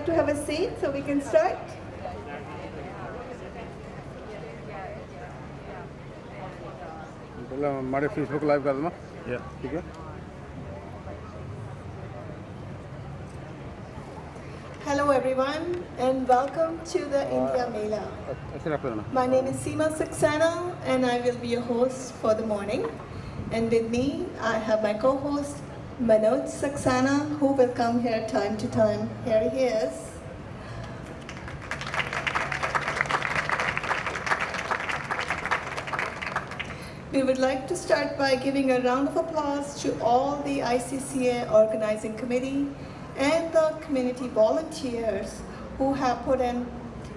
like to have a seat so we can start? पहले हमारे Facebook live कर देना ठीक है Hello everyone and welcome to the India Mela. ऐसे रख लेना My name is Seema Saxena and I will be your host for the morning. And with me I have my co-host Manoj Saxena, who will come here time to time. Here he is. We would like to start by giving a round of applause to all the ICCA organizing committee and the community volunteers who have put in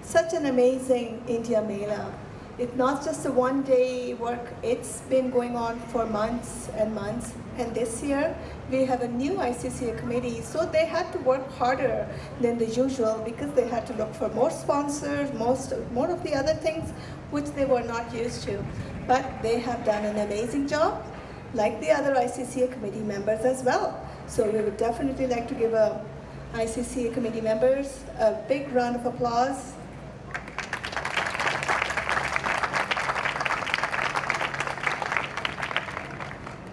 such an amazing India Mela. It's not just a one-day work, it's been going on for months and months. And this year, we have a new ICCA committee, so they had to work harder than the usual because they had to look for more sponsors, more of the other things which they were not used to. But they have done an amazing job, like the other ICCA committee members as well. So we would definitely like to give ICCA committee members a big round of applause.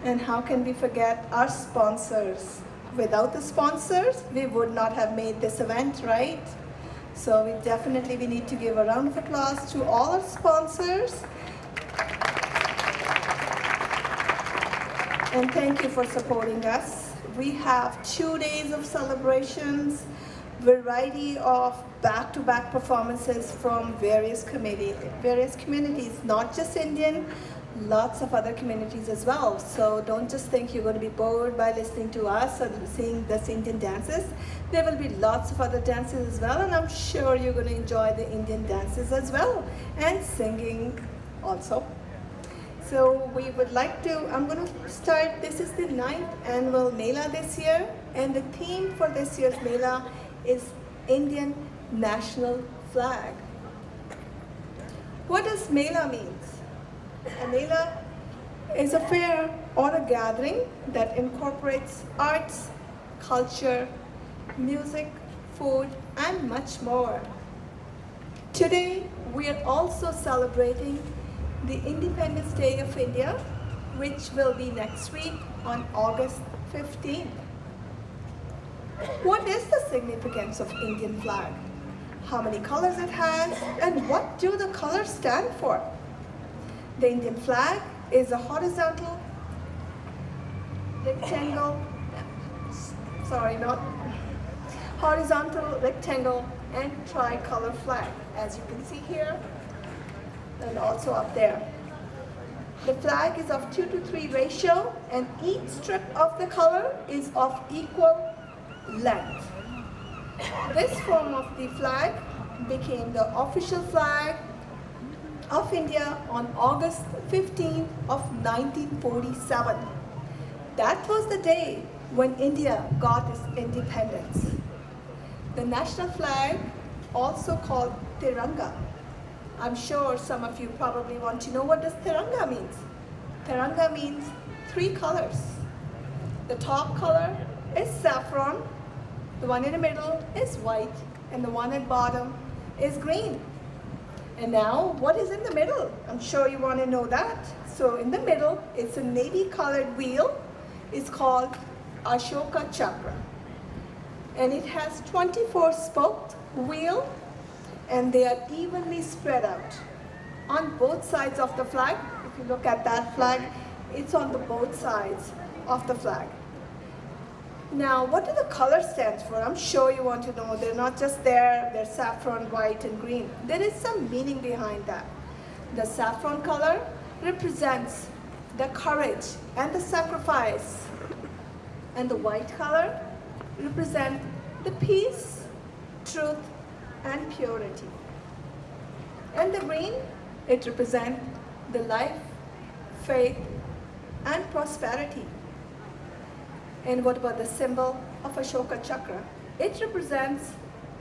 And how can we forget our sponsors? Without the sponsors, we would not have made this event, right? So we need to give a round of applause to all our sponsors. And thank you for supporting us. We have 2 days of celebrations, variety of back-to-back performances from various communities, not just Indian, lots of other communities as well. So don't just think you're going to be bored by listening to us or seeing this Indian dances. There will be lots of other dances as well, and I'm sure you're going to enjoy the Indian dances as well, and singing also. So we would like to, I'm going to start, this is the 9th annual Mela this year, and the theme for this year's Mela is Indian National Flag. What does Mela mean? A Mela is a fair or a gathering that incorporates arts, culture, music, food, and much more. Today, we are also celebrating the Independence Day of India, which will be next week on August 15th. What is the significance of Indian flag? How many colors it has, and what do the colors stand for? The Indian flag is a horizontal, rectangle, and tricolor flag, as you can see here, and also up there. The flag is of 2:3 ratio, and each strip of the color is of equal length. This form of the flag became the official flag of India on August 15th of 1947. That was the day when India got its independence. The national flag, also called Tiranga. I'm sure some of you probably want to know what does Tiranga means. Tiranga means 3 colors. The top color is saffron, the one in the middle is white, and the one at bottom is green. And now, what is in the middle? I'm sure you want to know that. So in the middle, it's a navy-colored wheel. It's called Ashoka Chakra. And it has 24 spoked wheel, and they are evenly spread out on both sides of the flag. If you look at that flag, it's on the both sides of the flag. Now, what do the colors stand for? I'm sure you want to know. They're not just there, they're saffron, white, and green. There is some meaning behind that. The saffron color represents the courage and the sacrifice. And the white color represents the peace, truth, and purity. And the green, it represents the life, faith, and prosperity. And what about the symbol of Ashoka Chakra? It represents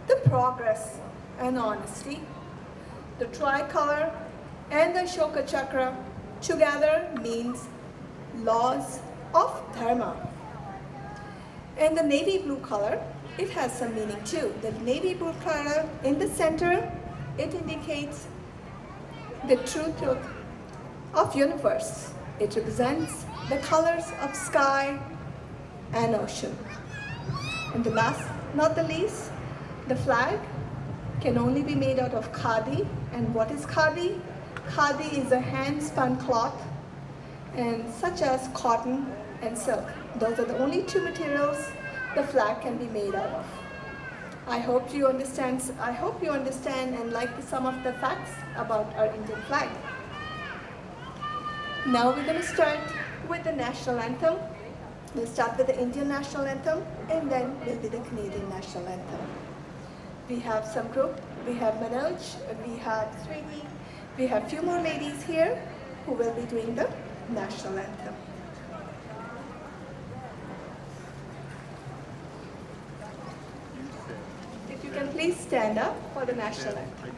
the progress and honesty. The tricolor and the Ashoka Chakra together means laws of dharma. And the navy blue color it has some meaning too. The navy blue color in the center, it indicates the true truth of universe. It represents the colors of sky and ocean. And the last, not the least, the flag can only be made out of khadi. And what is khadi? Khadi is a hand-spun cloth, and such as cotton and silk. Those are the only two materials the flag can be made out of. I hope you understand and like some of the facts about our Indian flag. Now we're going to start with the national anthem. We'll start with the Indian national anthem, and then will be the Canadian national anthem. We have some group. We have Manoj, we have Srini, we have few more ladies here who will be doing the national anthem. If you can please stand up for the national anthem.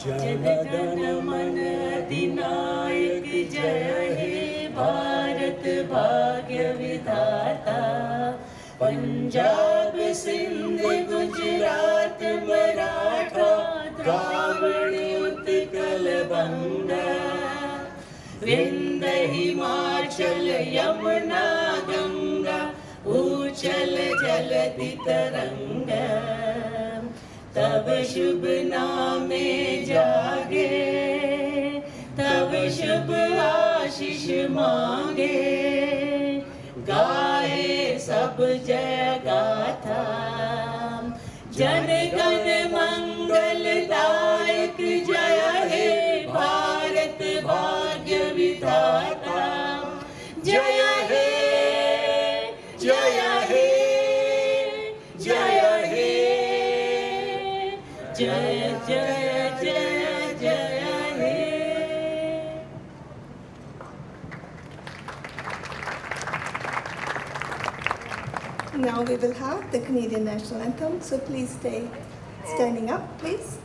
जनगण मन अधिनायक जय हे भारत भाग्य विधाता पंजाब सिंध गुजरात मराठा द्राविड़ उत्कल बंगा विंध्य हिमाचल यमुना गंगा उचल जलधि तरंगा तब शुभ नामे जागे तब शुभ आशीष मांगे गाए सब जय गाथा जन गण मंगलदायक जय हे भारत भाग्य विधाता जय हे जय हे जय हे जय जय जय जय हे. Now we will have the Canadian national anthem, so please stay standing up, please.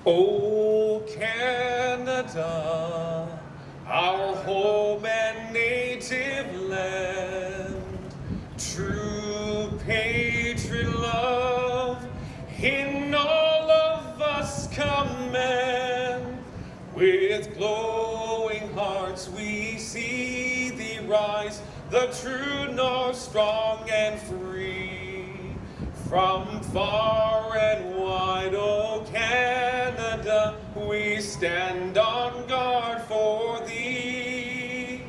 O Canada, our home and native land, true patriot love in all of us command. With glowing hearts we see thee rise, the true north strong and free. From far and wide, O Canada, we stand on guard for thee.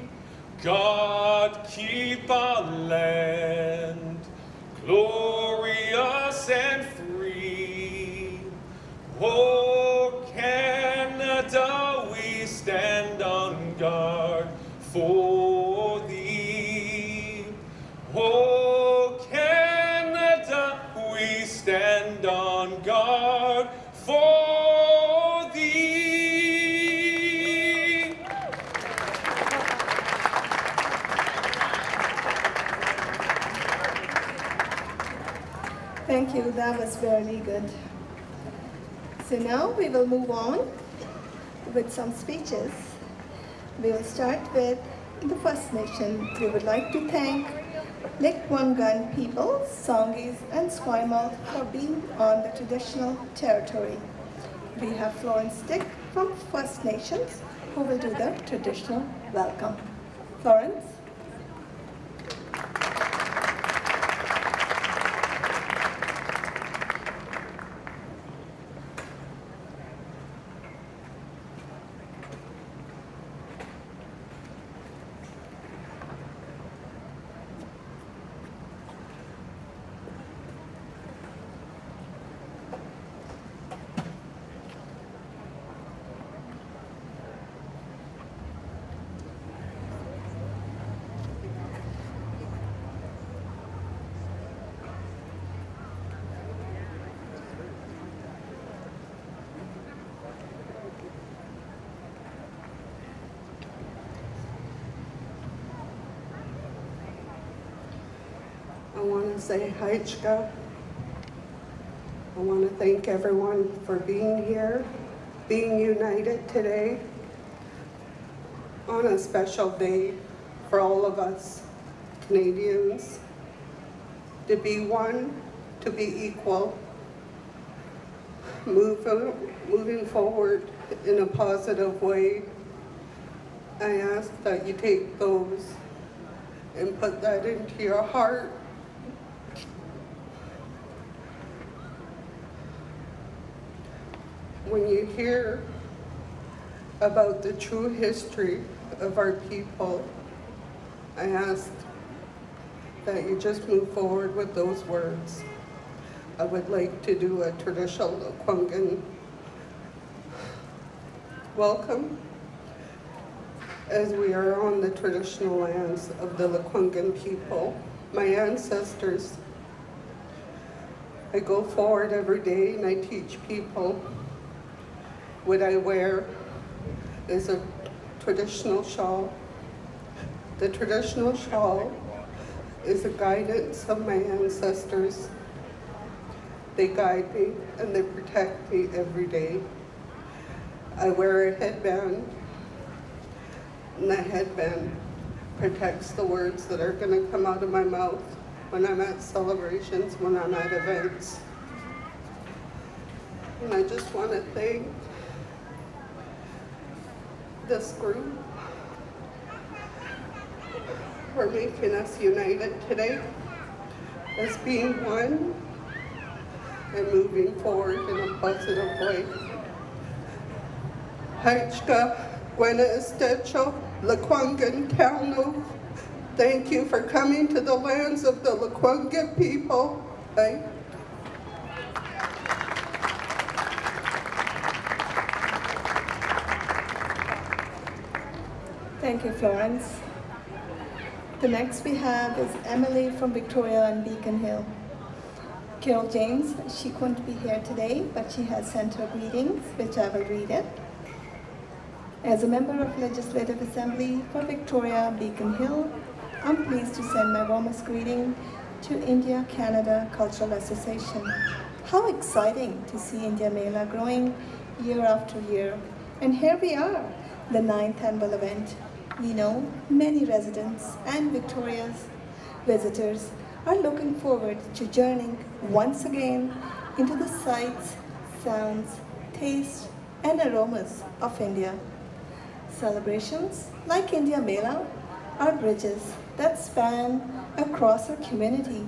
God keep our land glorious and free. O Canada, we stand on guard for thee. O Canada, we stand on guard for thee. Thank you, that was very good. So now we will move on with some speeches. We will start with the First Nation. We would like to thank Lik-Wangan people, Songhees and Esquimalt for being on the traditional territory. We have Florence Dick from First Nations who will do the traditional welcome. Florence? I want to say Haichka. I want to thank everyone for being here, being united today on a special day for all of us Canadians, to be one, to be equal, moving forward in a positive way. I ask that you take those and put that into your heart. When you hear about the true history of our people, I ask that you just move forward with those words. I would like to do a traditional Lekwungen welcome, as we are on the traditional lands of the Lekwungen people, my ancestors. I go forward every day and I teach people. What I wear is a traditional shawl. The traditional shawl is a guidance of my ancestors. They guide me and they protect me every day. I wear a headband, and the headband protects the words that are going to come out of my mouth when I'm at celebrations, when I'm at events. And I just want to thank this group for making us united today as being one and moving forward in a positive way. Hachka, Gwena Estecho, Lekwungen Tauno, thank you for coming to the lands of the Lekwungen people. Bye. Thank you, Florence. The next we have is Emily from Victoria and Beacon Hill. Carol James, she couldn't be here today, but she has sent her greetings, which I will read it. As a member of Legislative Assembly for Victoria Beacon Hill, I'm pleased to send my warmest greeting to India-Canada Cultural Association. How exciting to see India Mela growing year after year. And here we are, the 9th annual event. We know many residents and Victoria's visitors are looking forward to journeying once again into the sights, sounds, tastes, and aromas of India. Celebrations like India Mela are bridges that span across our community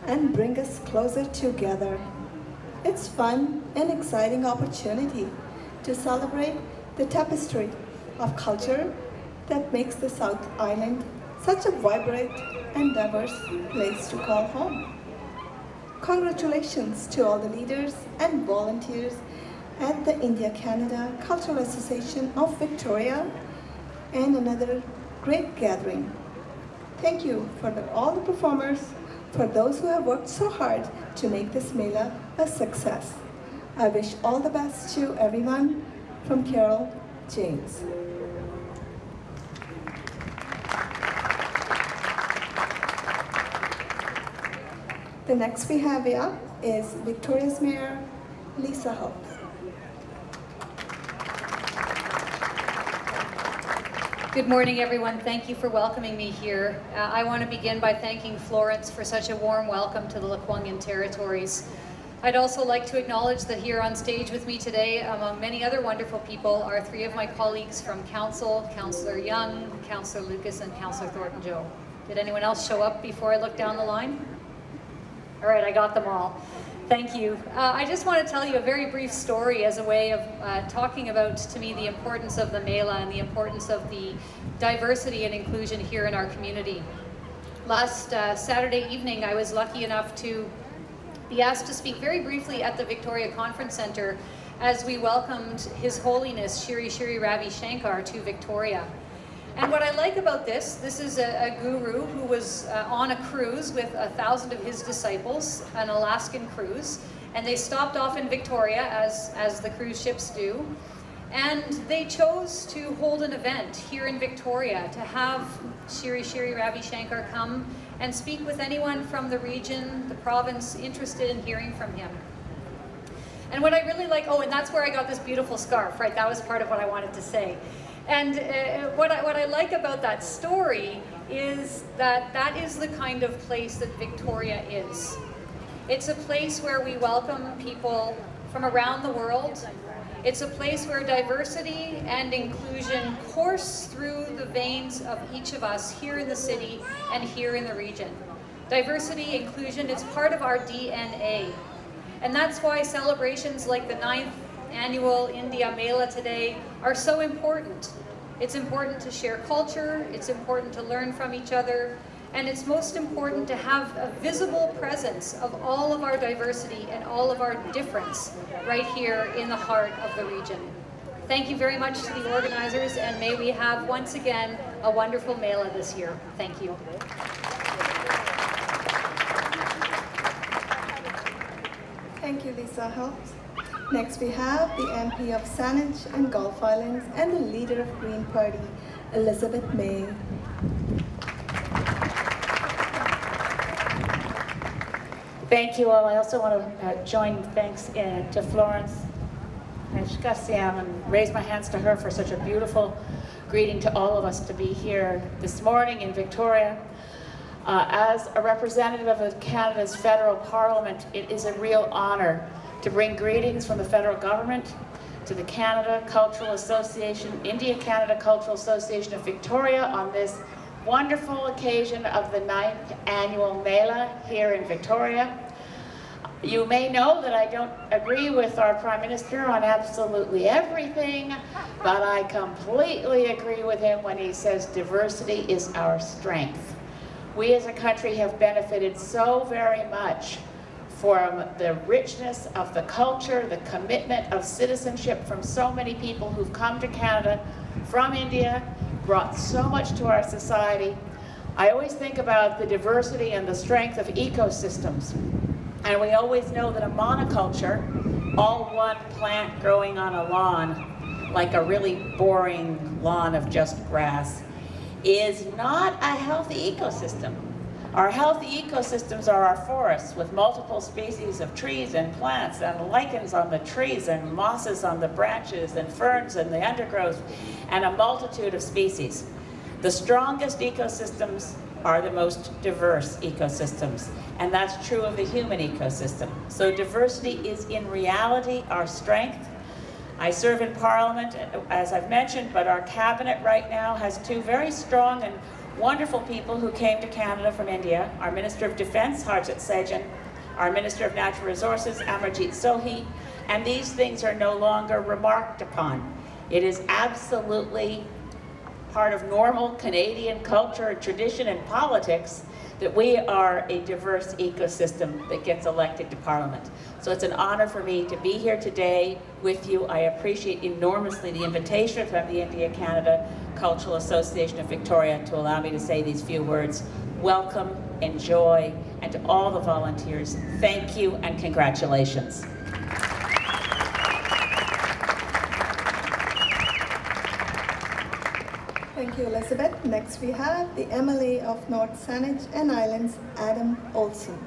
and bring us closer together. It's fun and exciting opportunity to celebrate the tapestry of culture that makes the South Island such a vibrant and diverse place to call home. Congratulations to all the leaders and volunteers at the India-Canada Cultural Association of Victoria and another great gathering. Thank you for all the performers, for those who have worked so hard to make this Mela a success. I wish all the best to everyone from Carol James. The next we have here is Victoria's Mayor, Lisa Hope. Good morning, everyone. Thank you for welcoming me here. I want to begin by thanking Florence for such a warm welcome to the Lekwungen territories. I'd also like to acknowledge that here on stage with me today, among many other wonderful people, are three of my colleagues from Council, Councillor Young, Councillor Lucas, and Councillor Thornton-Joe. Did anyone else show up before I look down the line? All right, I got them all. Thank you. I just want to tell you a very brief story as a way of talking about, to me, the importance of the Mela and the importance of the diversity and inclusion here in our community. Last Saturday evening, I was lucky enough to be asked to speak very briefly at the Victoria Conference Centre as we welcomed His Holiness Shri Shri Ravi Shankar to Victoria. And what I like about this is a guru who was on a cruise with 1,000 of his disciples, an Alaskan cruise, and they stopped off in Victoria, as the cruise ships do, and they chose to hold an event here in Victoria to have Shri Shri Ravi Shankar come and speak with anyone from the region, the province, interested in hearing from him. And what I really like, oh, and that's where I got this beautiful scarf, right? That was part of what I wanted to say. And what I like about that story is that that is the kind of place that Victoria is. It's a place where we welcome people from around the world. It's a place where diversity and inclusion course through the veins of each of us here in the city and here in the region. Diversity, inclusion, it's part of our DNA. And that's why celebrations like the 9th annual ICCA Mela today are so important. It's important to share culture, it's important to learn from each other, and it's most important to have a visible presence of all of our diversity and all of our difference right here in the heart of the region. Thank you very much to the organizers, and may we have once again a wonderful Mela this year. Thank you. Thank you, Lisa Helps. Next we have the MP of Saanich and Gulf Islands and the leader of Green Party, Elizabeth May. Thank you all. I also want to join thanks to Florence and raise my hands to her for such a beautiful greeting to all of us to be here this morning in Victoria. As a representative of Canada's federal parliament, it is a real honor to bring greetings from the federal government to the Canada Cultural Association, India-Canada Cultural Association of Victoria on this wonderful occasion of the 9th annual Mela here in Victoria. You may know that I don't agree with our Prime Minister on absolutely everything, but I completely agree with him when he says diversity is our strength. We as a country have benefited so very much from the richness of the culture, the commitment of citizenship from so many people who've come to Canada from India, brought so much to our society. I always think about the diversity and the strength of ecosystems. And we always know that a monoculture, all one plant growing on a lawn, like a really boring lawn of just grass, is not a healthy ecosystem. Our healthy ecosystems are our forests with multiple species of trees and plants and lichens on the trees and mosses on the branches and ferns in the undergrowth and a multitude of species. The strongest ecosystems are the most diverse ecosystems, and that's true of the human ecosystem. So diversity is in reality our strength. I serve in Parliament, as I've mentioned, but our cabinet right now has two very strong and wonderful people who came to Canada from India, our Minister of Defence, Harjit Sajjan, our Minister of Natural Resources, Amarjit Sohi, and these things are no longer remarked upon. It is absolutely part of normal Canadian culture, tradition, and politics that we are a diverse ecosystem that gets elected to Parliament. So it's an honor for me to be here today with you. I appreciate enormously the invitation from the India-Canada Cultural Association of Victoria to allow me to say these few words. Welcome, enjoy, and to all the volunteers, thank you and congratulations. Thank you, Elizabeth. Next we have the MLA of North Saanich and Islands, Adam Olson.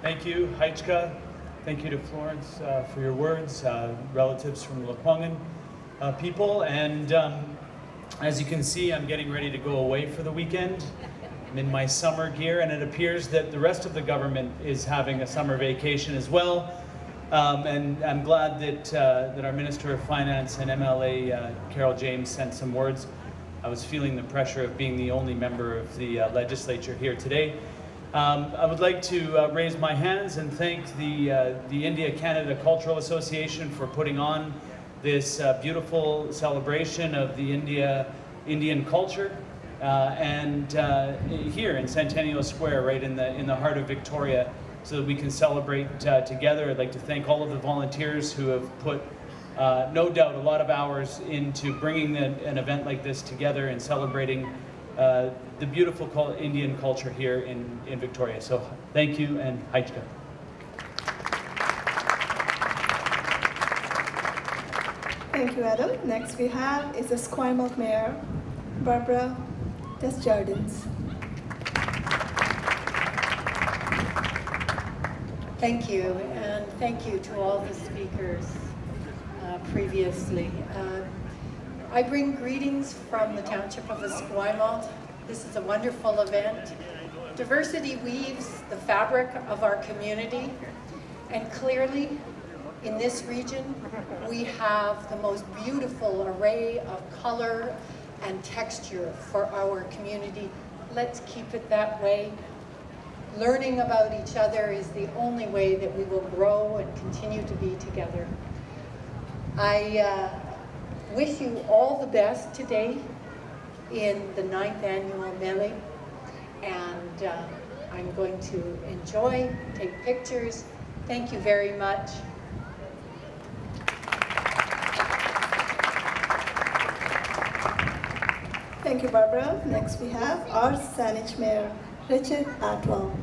Thank you, ICCA. Thank you to Florence for your words, relatives from the Lekwungen people. And as you can see, I'm getting ready to go away for the weekend. I'm in my summer gear, and it appears that the rest of the government is having a summer vacation as well. And I'm glad that our Minister of Finance and MLA, Carol James, sent some words. I was feeling the pressure of being the only member of the legislature here today. I would like to raise my hands and thank the India-Canada Cultural Association for putting on this beautiful celebration of the Indian culture and here in Centennial Square, right in the heart of Victoria, so that we can celebrate together. I'd like to thank all of the volunteers who have put, no doubt, a lot of hours into bringing an event like this together and celebrating the beautiful Indian culture here in Victoria. So thank you, and ICCA. Thank you, Adam. Next we have is the Esquimalt Mayor, Barbara Desjardins. Thank you, and thank you to all the speakers previously. I bring greetings from the Township of Esquimalt. This is a wonderful event. Diversity weaves the fabric of our community, and clearly, in this region, we have the most beautiful array of color and texture for our community. Let's keep it that way. Learning about each other is the only way that we will grow and continue to be together. I wish you all the best today in the 9th annual Mela, and I'm going to enjoy, take pictures. Thank you very much. Thank you, Barbara. Next we have our Saanich Mayor, Richard Atwell.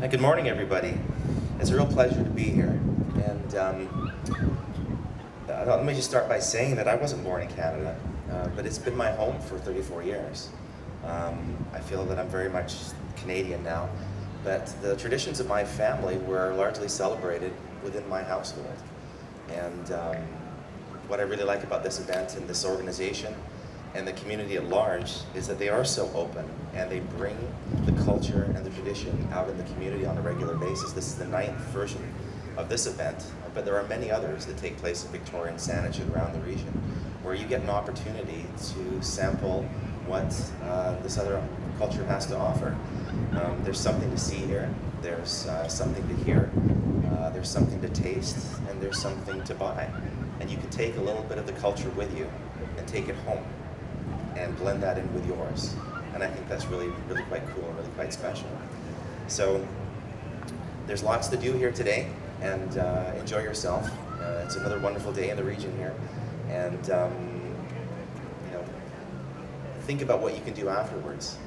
Good morning, everybody. It's a real pleasure to be here. And let me just start by saying that I wasn't born in Canada, but it's been my home for 34 years. I feel that I'm very much Canadian now, but the traditions of my family were largely celebrated within my household. And what I really like about this event and this organization and the community at large is that they are so open and they bring the culture and the tradition out in the community on a regular basis. This is the 9th version of this event, but there are many others that take place in Victoria and Saanich and around the region where you get an opportunity to sample what this other culture has to offer. There's something to see here, there's something to hear, there's something to taste, and there's something to buy. And you can take a little bit of the culture with you and take it home and blend that in with yours. And I think that's really, really quite cool and really quite special. So there's lots to do here today, and enjoy yourself. It's another wonderful day in the region here. And you know, think about what you can do afterwards.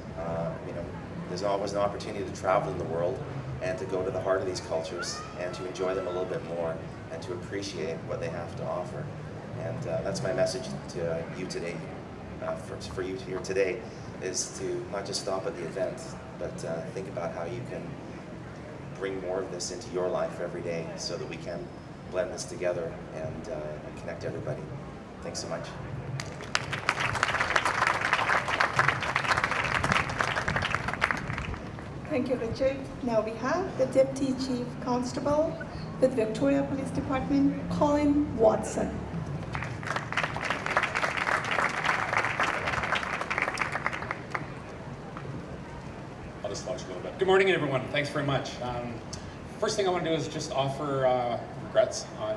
You know, there's always an opportunity to travel in the world and to go to the heart of these cultures and to enjoy them a little bit more and to appreciate what they have to offer. And that's my message to you today, for you here today, is to not just stop at the event, but think about how you can bring more of this into your life every day so that we can blend this together and connect everybody. Thanks so much. Thank you, Richard. Now we have the Deputy Chief Constable with Victoria Police Department, Colin Watson. I'll just slouch a little bit. Good morning, everyone. Thanks very much. First thing I want to do is just offer regrets on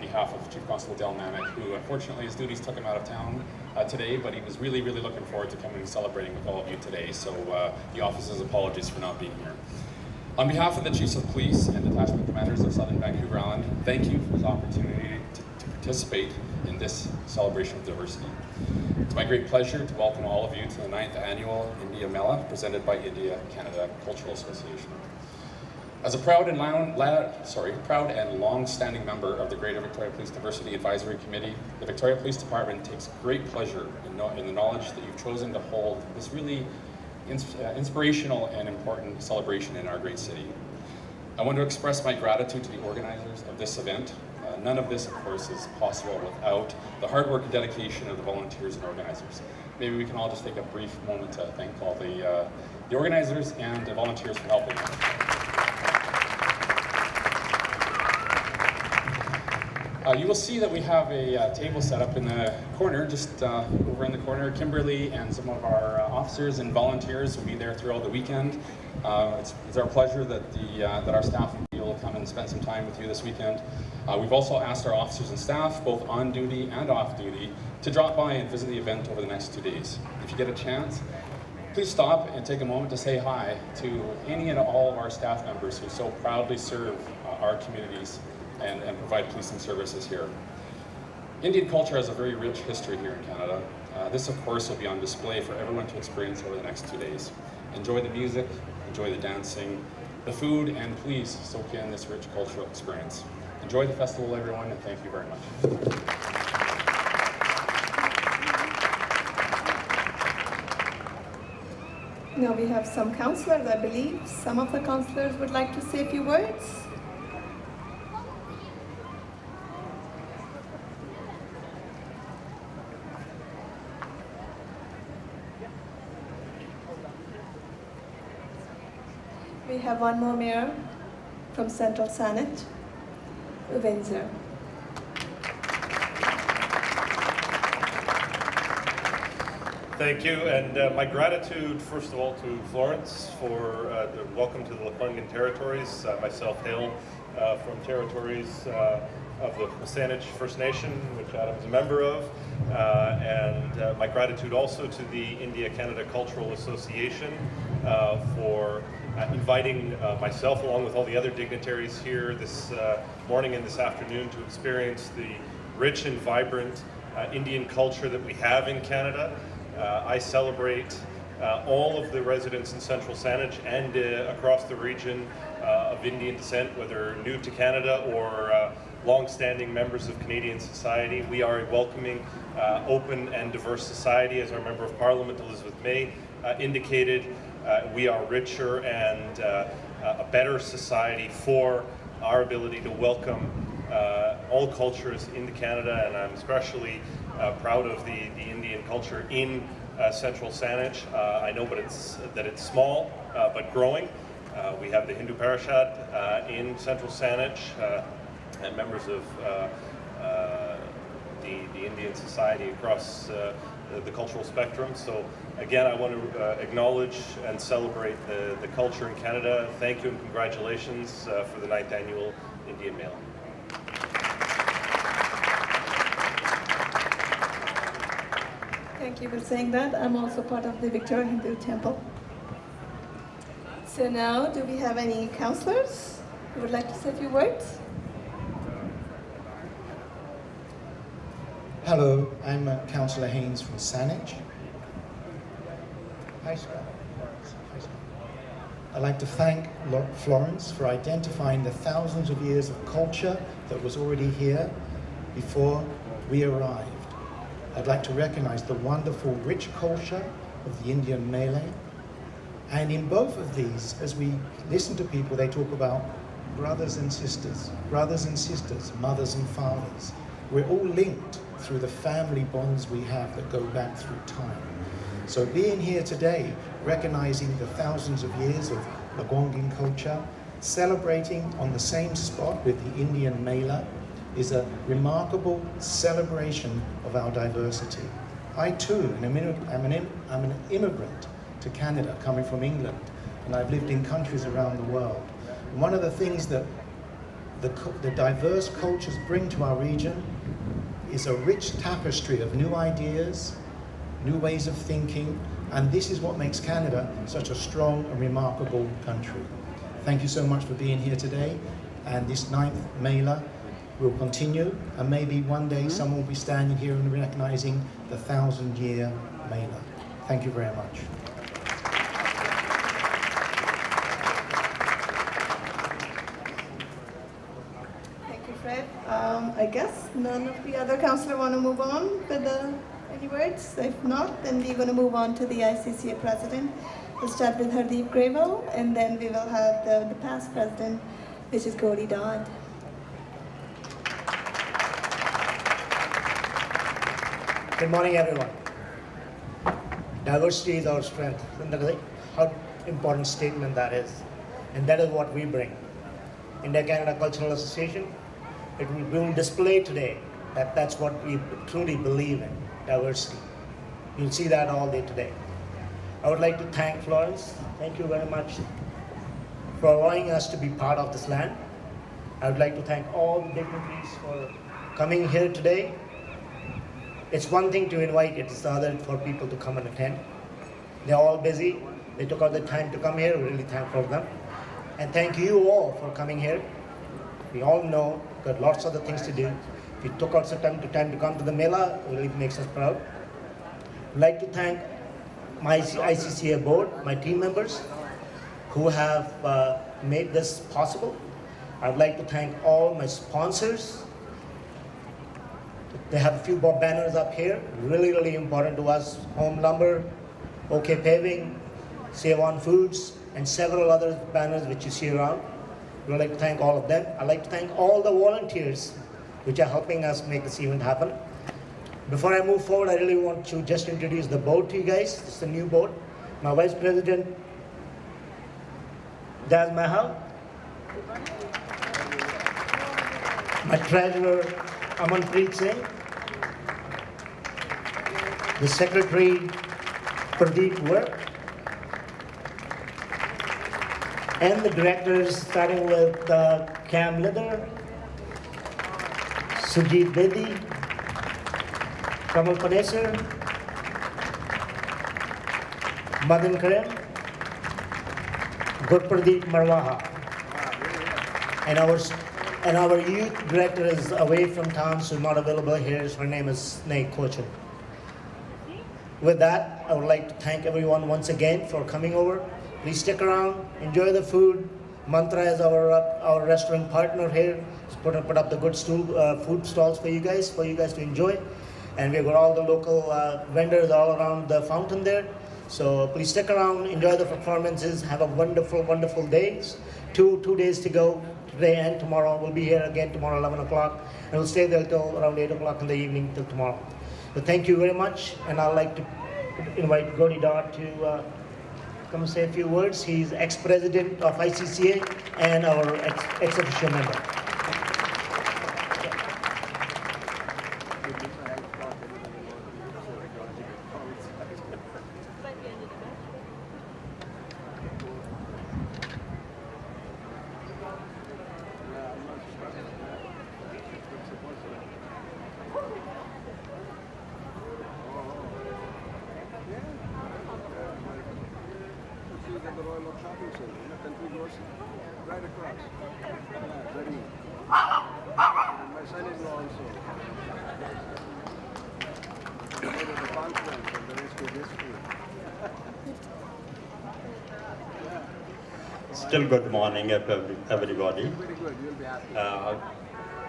behalf of Chief Constable Del Mamet, who unfortunately his duties took him out of town today, but he was really, really looking forward to coming and celebrating with all of you today. So the office's apologies for not being here. On behalf of the Chiefs of Police and Detachment Commanders of Southern Vancouver Island, thank you for this opportunity to participate in this celebration of diversity. It's my great pleasure to welcome all of you to the 9th annual ICCA Mela, presented by India Canada Cultural Association. As a proud and long-standing member of the Greater Victoria Police Diversity Advisory Committee, the Victoria Police Department takes great pleasure in the knowledge that you've chosen to hold this really inspirational and important celebration in our great city. I want to express my gratitude to the organizers of this event. None of this, of course, is possible without the hard work and dedication of the volunteers and organizers. Maybe we can all just take a brief moment to thank all the organizers and the volunteers for helping us. You will see that we have a table set up in the corner, just over in the corner. Kimberly and some of our officers and volunteers will be there throughout the weekend. It's our pleasure that our staff will be able to come and spend some time with you this weekend. We've also asked our officers and staff, both on duty and off duty, to drop by and visit the event over the next 2 days. If you get a chance, please stop and take a moment to say hi to any and all of our staff members who so proudly serve our communities and provide policing services here. Indian culture has a very rich history here in Canada. This, of course, will be on display for everyone to experience over the next 2 days. Enjoy the music, enjoy the dancing, the food, and please soak in this rich cultural experience. Enjoy the festival, everyone, and thank you very much. Now we have some councillors, I believe. Some of the councillors would like to say a few words. We have one more mayor from Central Saanich, Windsor. Thank you, and my gratitude, first of all, to Florence for the welcome to the Lekwungen territories. Myself hail from territories of the Saanich First Nation, which Adam is a member of, and my gratitude also to the India-Canada Cultural Association for inviting myself, along with all the other dignitaries here this morning and this afternoon, to experience the rich and vibrant Indian culture that we have in Canada. I celebrate all of the residents in Central Saanich and across the region of Indian descent, whether new to Canada or long-standing members of Canadian society. We are a welcoming, open and diverse society. As our Member of Parliament, Elizabeth May, indicated, we are richer and a better society for our ability to welcome all cultures into Canada, and I'm especially proud of the Indian culture in Central Saanich. I know that it's small, but growing. We have the Hindu Parishad in Central Saanich, and members of the Indian society across the cultural spectrum. So again, I want to acknowledge and celebrate the culture in Canada. Thank you and congratulations for the 9th annual Indian Mela. Thank you for saying that. I'm also part of the Victoria Hindu Temple. So now, do we have any councillors who would like to say a few words? Hello, I'm Councillor Haynes from Saanich. Hi, sir. I'd like to thank Florence for identifying the thousands of years of culture that was already here before we arrived. I'd like to recognize the wonderful, rich culture of the Indian Mela. And in both of these, as we listen to people, they talk about brothers and sisters, mothers and fathers. We're all linked through the family bonds we have that go back through time. So being here today, recognizing the thousands of years of Lekwungen culture, celebrating on the same spot with the Indian Mela, is a remarkable celebration of our diversity. I too am an immigrant to Canada, coming from England, and I've lived in countries around the world. And one of the things that the diverse cultures bring to our region is a rich tapestry of new ideas, new ways of thinking, and this is what makes Canada such a strong and remarkable country. Thank you so much for being here today, and this 9th Mela will continue, and maybe one day someone will be standing here and recognizing the 1,000-year Mela. Thank you very much. Thank you, Fred. I guess none of the other councillors want to move on with any words. If not, then we're going to move on to the ICCA president. We'll start with Hardeep Grewal, and then we will have the past president, which is Gauri Dodd. Good morning, everyone. Diversity is our strength, and that is how important statement that is. And that is what we bring. India-Canada Cultural Association, we will display today that that's what we truly believe in, diversity. You'll see that all day today. I would like to thank Florence. Thank you very much for allowing us to be part of this land. I would like to thank all the dignitaries for coming here today. It's one thing to invite, it's the other for people to come and attend. They're all busy. They took out the time to come here. We're really thankful for them. And thank you all for coming here. We all know we've got lots of other things to do. If you took out some time to come to the Mela, it really makes us proud. I'd like to thank my ICCA board, my team members, who have made this possible. I'd like to thank all my sponsors. They have a few banners up here, really, really important to us. Home Lumber, OK Paving, Save On Foods, and several other banners which you see around. We'd like to thank all of them. I'd like to thank all the volunteers which are helping us make this event happen. Before I move forward, I really want to just introduce the board to you guys. This is the new board. My Vice President, Daz Mahal. My Treasurer, Amanpreet Singh. The Secretary, Pradeep Work. And the directors, starting with Cam Lither, Sujit Bedi, Kamal Panesar, Madan Karim, Gurpradeep Marwaha. And our youth director is away from town, so not available here. Her name is Sneh Kochan. With that, I would like to thank everyone once again for coming over. Please stick around, enjoy the food. Mantra is our restaurant partner here. He's put up the good food stalls for you guys to enjoy. And we've got all the local vendors all around the fountain there. So please stick around, enjoy the performances, have a wonderful, wonderful day. Two days to go, today and tomorrow. We'll be here again tomorrow, 11 o'clock. And we'll stay there till around 8 o'clock in the evening till tomorrow. So thank you very much. And I'd like to invite Godi Dar to come and say a few words. He's ex-president of ICCA and our ex-official member. Right across. Very. And my son-in-law also. Made at the conference and the rest of history. Still good morning, everybody. Very good. You'll be happy.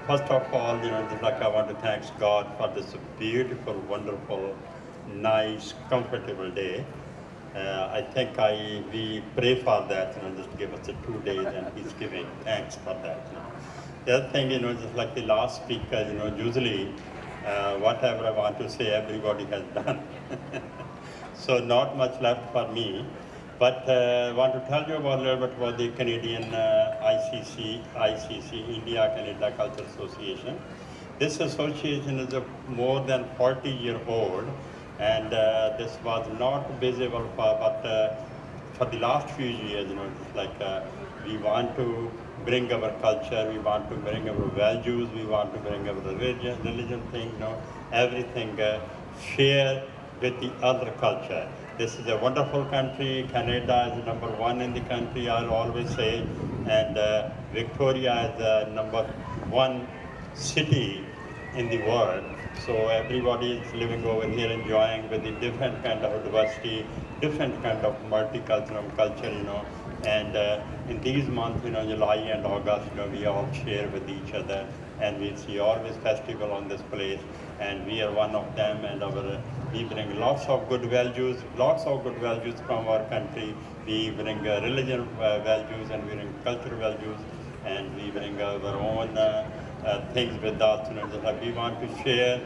First of all, just like I want to thank God for this beautiful, wonderful, nice, comfortable day. I think we pray for that, just give us the 2 days, and He's giving thanks for that. The other thing, just like the last speaker, usually whatever I want to say, everybody has done. So not much left for me, but I want to tell you a little bit about the Canadian ICC, India-Canada Culture Association. This association is a more than 40-year-old. And this was not visible for the last few years, we want to bring our culture, we want to bring our values, we want to bring our religion thing, everything share with the other culture. This is a wonderful country. Canada is number 1 in the country, I'll always say, and Victoria is the number 1 city in the world. So everybody is living over here, enjoying with the different kind of diversity, different kind of multicultural culture, And in these months, July and August, we all share with each other, and we see always festival on this place, and we are one of them. And we bring lots of good values from our country. We bring religion values, and we bring cultural values, and we bring our own things with us. We want to share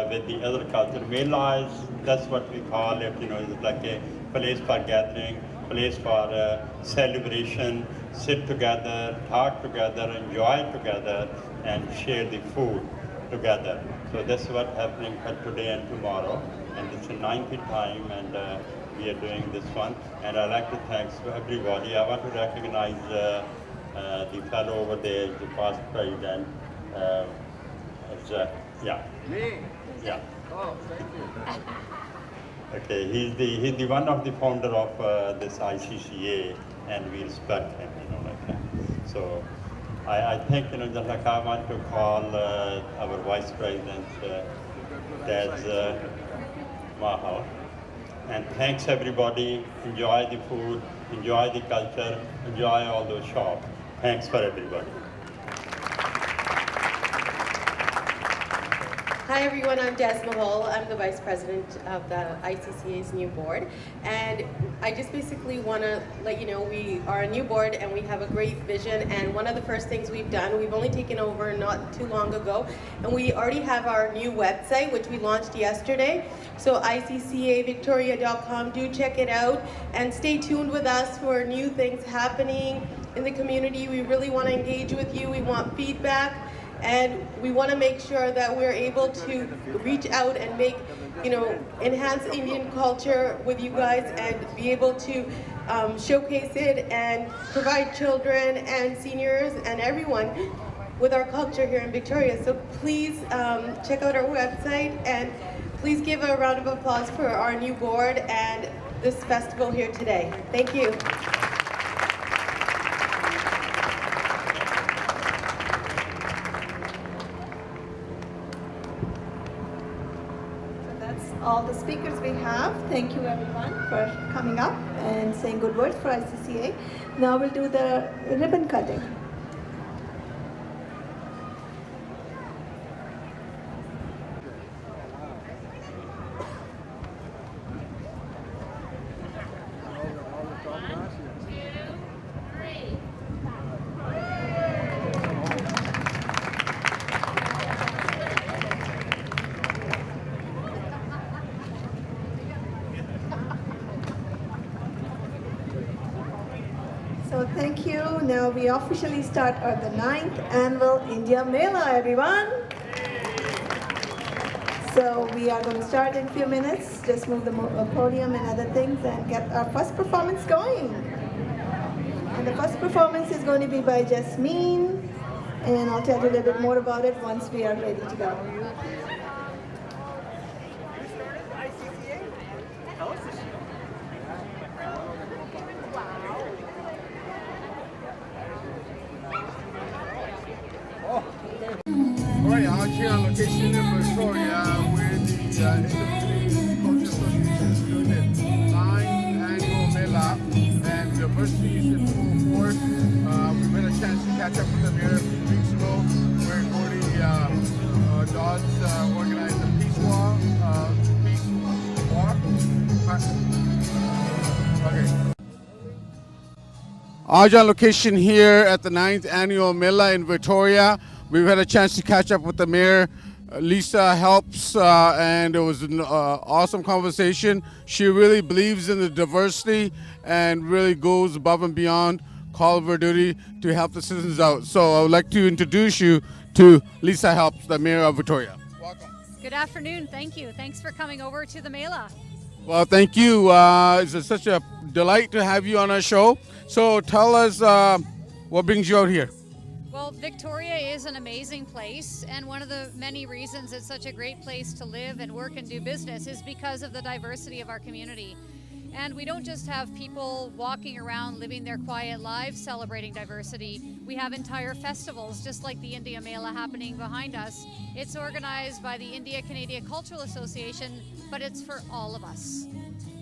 with the other culture. Mela is, that's what we call it. It's like a place for gathering, place for celebration, sit together, talk together, enjoy together, and share the food together. So that's what's happening for today and tomorrow. And it's the 90th time, and we are doing this one. And I'd like to thank everybody. I want to recognize the fellow over there, the past president. Yeah. Me? Yeah. Oh, thank you. Okay, he's the one of the founder of this ICCA, and we respect him, like that. So I think, just like I want to call our Vice President, Daz Mahal, and thanks everybody. Enjoy the food, enjoy the culture, enjoy all those shops. Thanks for everybody. Hi everyone, I'm Des Mahol. I'm the Vice President of the ICCA's new board. And I just basically want to let you know we are a new board and we have a great vision. And one of the first things we've done, we've only taken over not too long ago, and we already have our new website, which we launched yesterday. So ICCAVictoria.com, do check it out and stay tuned with us for new things happening in the community. We really want to engage with you. We want feedback. And we want to make sure that we're able to reach out and make, enhance Indian culture with you guys and be able to showcase it and provide children and seniors and everyone with our culture here in Victoria. So please check out our website and please give a round of applause for our new board and this festival here today. Thank you. All the speakers we have. Thank you everyone for coming up and saying good words for ICCA. Now we'll do the ribbon cutting. So thank you. Now we officially start the 9th annual India Mela, everyone. So we are going to start in a few minutes. Just move the podium and other things and get our first performance going. And the first performance is going to be by Jasmine. And I'll tell you a little bit more about it once we are ready to go. Right, out here on location in Victoria, where the Independent Culture Association is doing its 9th annual Mela, and diversity is in full force. We've had a chance to catch up with the mayor a few weeks ago, where Gordy Dodds organized a peace walk. Okay. Aj on location here at the 9th annual Mela in Victoria. We've had a chance to catch up with the mayor. Lisa helps, and it was an awesome conversation. She really believes in the diversity and really goes above and beyond call of her duty to help the citizens out. So I would like to introduce you to Lisa Helps, the mayor of Victoria. Welcome. Good afternoon. Thank you. Thanks for coming over to the Mela. Well, thank you. It's such a delight to have you on our show. So tell us what brings you out here. Well, Victoria is an amazing place, and one of the many reasons it's such a great place to live and work and do business is because of the diversity of our community. And we don't just have people walking around living their quiet lives celebrating diversity. We have entire festivals, just like the India Mela happening behind us. It's organized by the India-Canadian Cultural Association, but it's for all of us.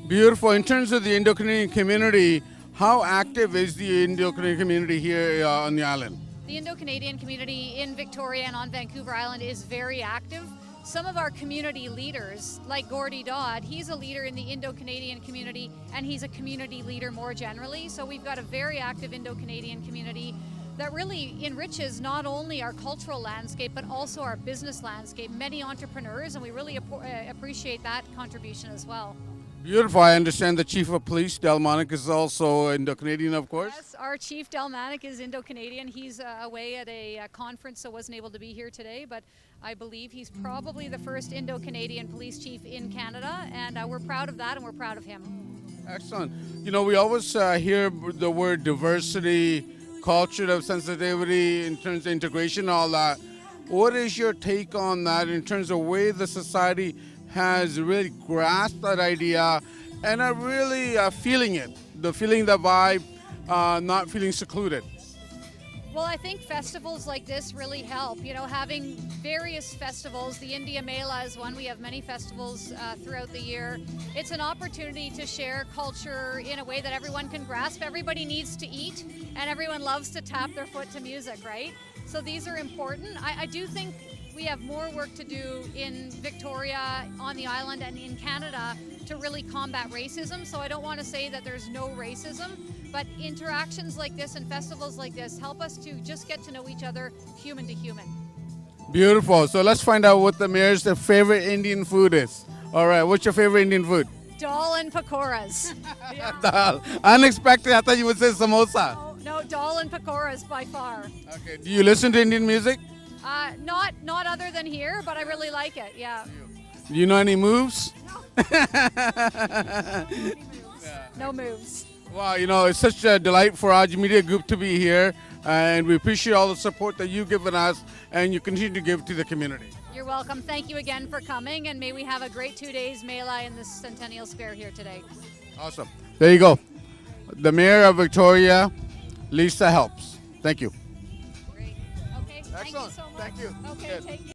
Beautiful. In terms of the Indo-Canadian community, how active is the Indo-Canadian community here on the island? The Indo-Canadian community in Victoria and on Vancouver Island is very active. Some of our community leaders, like Gordy Dodd, he's a leader in the Indo-Canadian community, and he's a community leader more generally. So we've got a very active Indo-Canadian community that really enriches not only our cultural landscape, but also our business landscape. Many entrepreneurs, and we really appreciate that contribution as well. Beautiful. I understand the Chief of Police, Delmonic, is also Indo-Canadian, of course. Yes, our Chief Delmonic is Indo-Canadian. He's away at a conference, so wasn't able to be here today, but I believe he's probably the first Indo-Canadian police chief in Canada, and we're proud of that, and we're proud of him. Excellent. You know, we always hear the word diversity, culture, sensitivity, in terms of integration, all that. What is your take on that in terms of way the society has really grasped that idea and are really feeling it, the vibe, not feeling secluded? Well, I think festivals like this really help. You know, having various festivals, the India Mela is one. We have many festivals throughout the year. It's an opportunity to share culture in a way that everyone can grasp. Everybody needs to eat, and everyone loves to tap their foot to music, right? So these are important. I do think we have more work to do in Victoria, on the island, and in Canada to really combat racism. So I don't want to say that there's no racism, but interactions like this and festivals like this help us to just get to know each other human to human. Beautiful. So let's find out what the mayor's favorite Indian food is. All right, what's your favorite Indian food? Dal and pakoras. Yeah. Dal. Unexpected. I thought you would say samosa. No, dal and pakoras by far. Okay. Do you listen to Indian music? Not other than here, but I really like it. Yeah. Do you know any moves? No moves. Wow, you know, it's such a delight for our media group to be here, and we appreciate all the support that you've given us and you continue to give to the community. You're welcome. Thank you again for coming, and may we have a great 2 days Mela in the Centennial Square here today. Awesome. There you go. The Mayor of Victoria, Lisa Helps. Thank you. Great. Okay. Thank you so much. Thank you. Okay. Yes. Take care.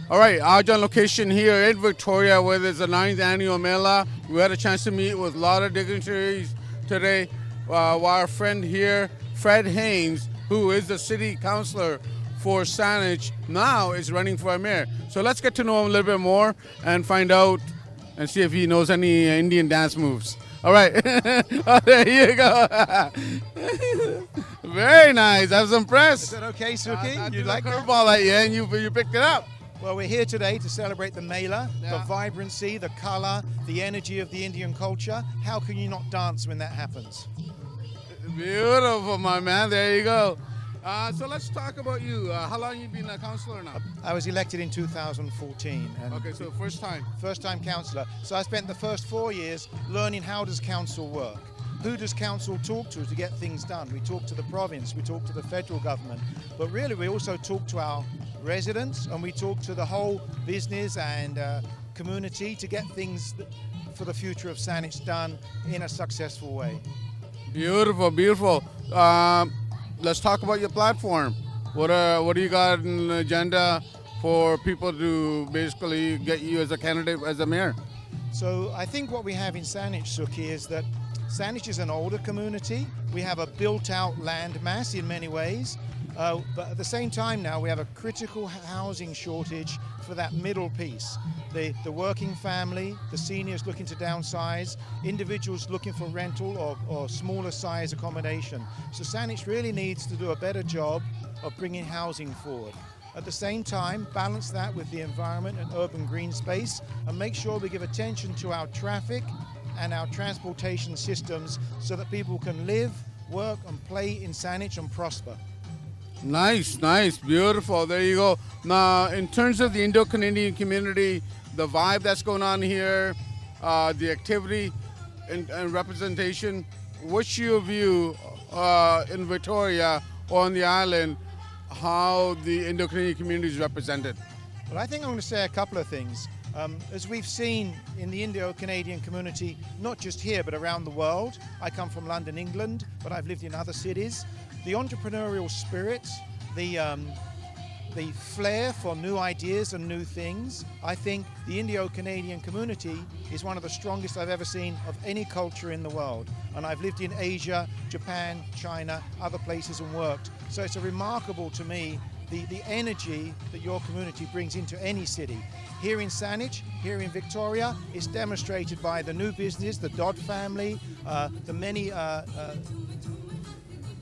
All right, Aj on location here in Victoria where there's the 9th annual Mela. We had a chance to meet with a lot of dignitaries today. While our friend here, Fred Haynes, who is the city councilor for Saanich, now is running for a mayor. So let's get to know him a little bit more and find out and see if he knows any Indian dance moves. All right, oh, there you go. Very nice, I was impressed. Is that okay, Suki? You like curveball at you and you picked it up. Well, we're here today to celebrate the Mela, Yeah. the vibrancy, the color, the energy of the Indian culture. How can you not dance when that happens? Beautiful, my man. There you go. So let's talk about you. How long you been a councillor now? I was elected in 2014. And Okay, so first time. First time councillor. So I spent the first 4 years learning how does council work. Who does council talk to get things done? We talk to the province, we talk to the federal government, but really we also talk to our residents and we talk to the whole business and community to get things for the future of Saanich done in a successful way. Beautiful, beautiful. Let's talk about your platform. What do you got in the agenda for people to basically get you as a candidate, as a mayor? So I think what we have in Saanich, Suki, is that Saanich is an older community. We have a built-out land mass in many ways, but at the same time now we have a critical housing shortage for that middle piece. The working family, the seniors looking to downsize, individuals looking for rental or smaller size accommodation. So Saanich really needs to do a better job of bringing housing forward. At the same time, balance that with the environment and urban green space and make sure we give attention to our traffic and our transportation systems so that people can live, work and play in Saanich and prosper. Nice, nice, beautiful. There you go. Now, in terms of the Indo-Canadian community, the vibe that's going on here, the activity and representation, what's your view in Victoria or on the island, how the Indo-Canadian community is represented? Well, I think I'm going to say a couple of things. As we've seen in the Indo-Canadian community, not just here but around the world, I come from London, England, but I've lived in other cities. The entrepreneurial spirit, the flair for new ideas and new things, I think the Indo-Canadian community is one of the strongest I've ever seen of any culture in the world. And I've lived in Asia, Japan, China, other places and worked. So it's remarkable to me the energy that your community brings into any city. Here in Saanich, here in Victoria, it's demonstrated by the new business, the Dodd family, the many,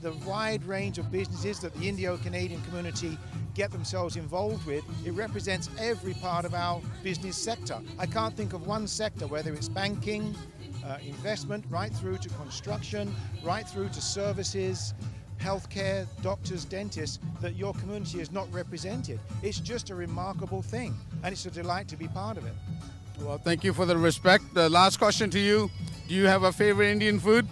the wide range of businesses that the Indo-Canadian community get themselves involved with. It represents every part of our business sector. I can't think of one sector, whether it's banking, investment, right through to construction, right through to services, healthcare, doctors, dentists, that your community is not represented. It's just a remarkable thing, and it's a delight to be part of it. Well, thank you for the respect. The last question to you, do you have a favorite Indian food?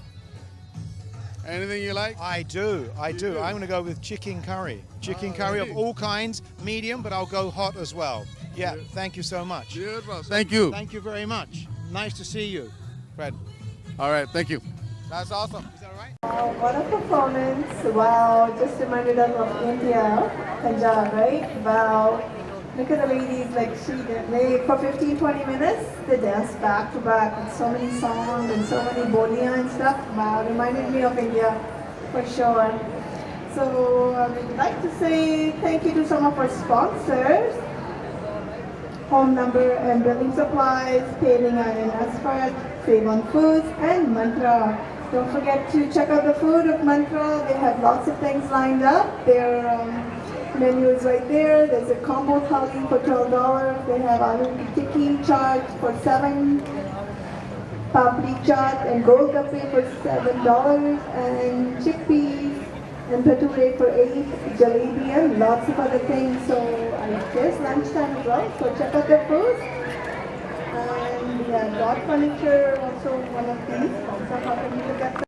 Anything you like? I do. I'm going to go with chicken curry. Chicken curry of all kinds, medium, but I'll go hot as well. Yeah, thank you so much. Beautiful. Thank you. Thank you very much. Nice to see you, Fred. All right, thank you. That's awesome. Is that all right? What a performance. Wow, just reminded us of India, Punjab, right? Wow. Look at the ladies, like for 15-20 minutes, they danced back to back with so many songs and so many bolia and stuff. Wow, reminded me of India for sure. So I would like to say thank you to some of our sponsors. Home Number and Building Supplies, Paving Iron Asphalt, Save on Foods, and Mantra. Don't forget to check out the food of Mantra. They have lots of things lined up. Their menu is right there. There's a combo thali for $12. They have aloo tikki chaat for $7, papri chaat and golgappe for $7, and chickpeas and bhature for $8, jalebi and lots of other things. So there's lunchtime as well. So check out their food. And we have Dot Furniture, also one of these. Also helping you to get the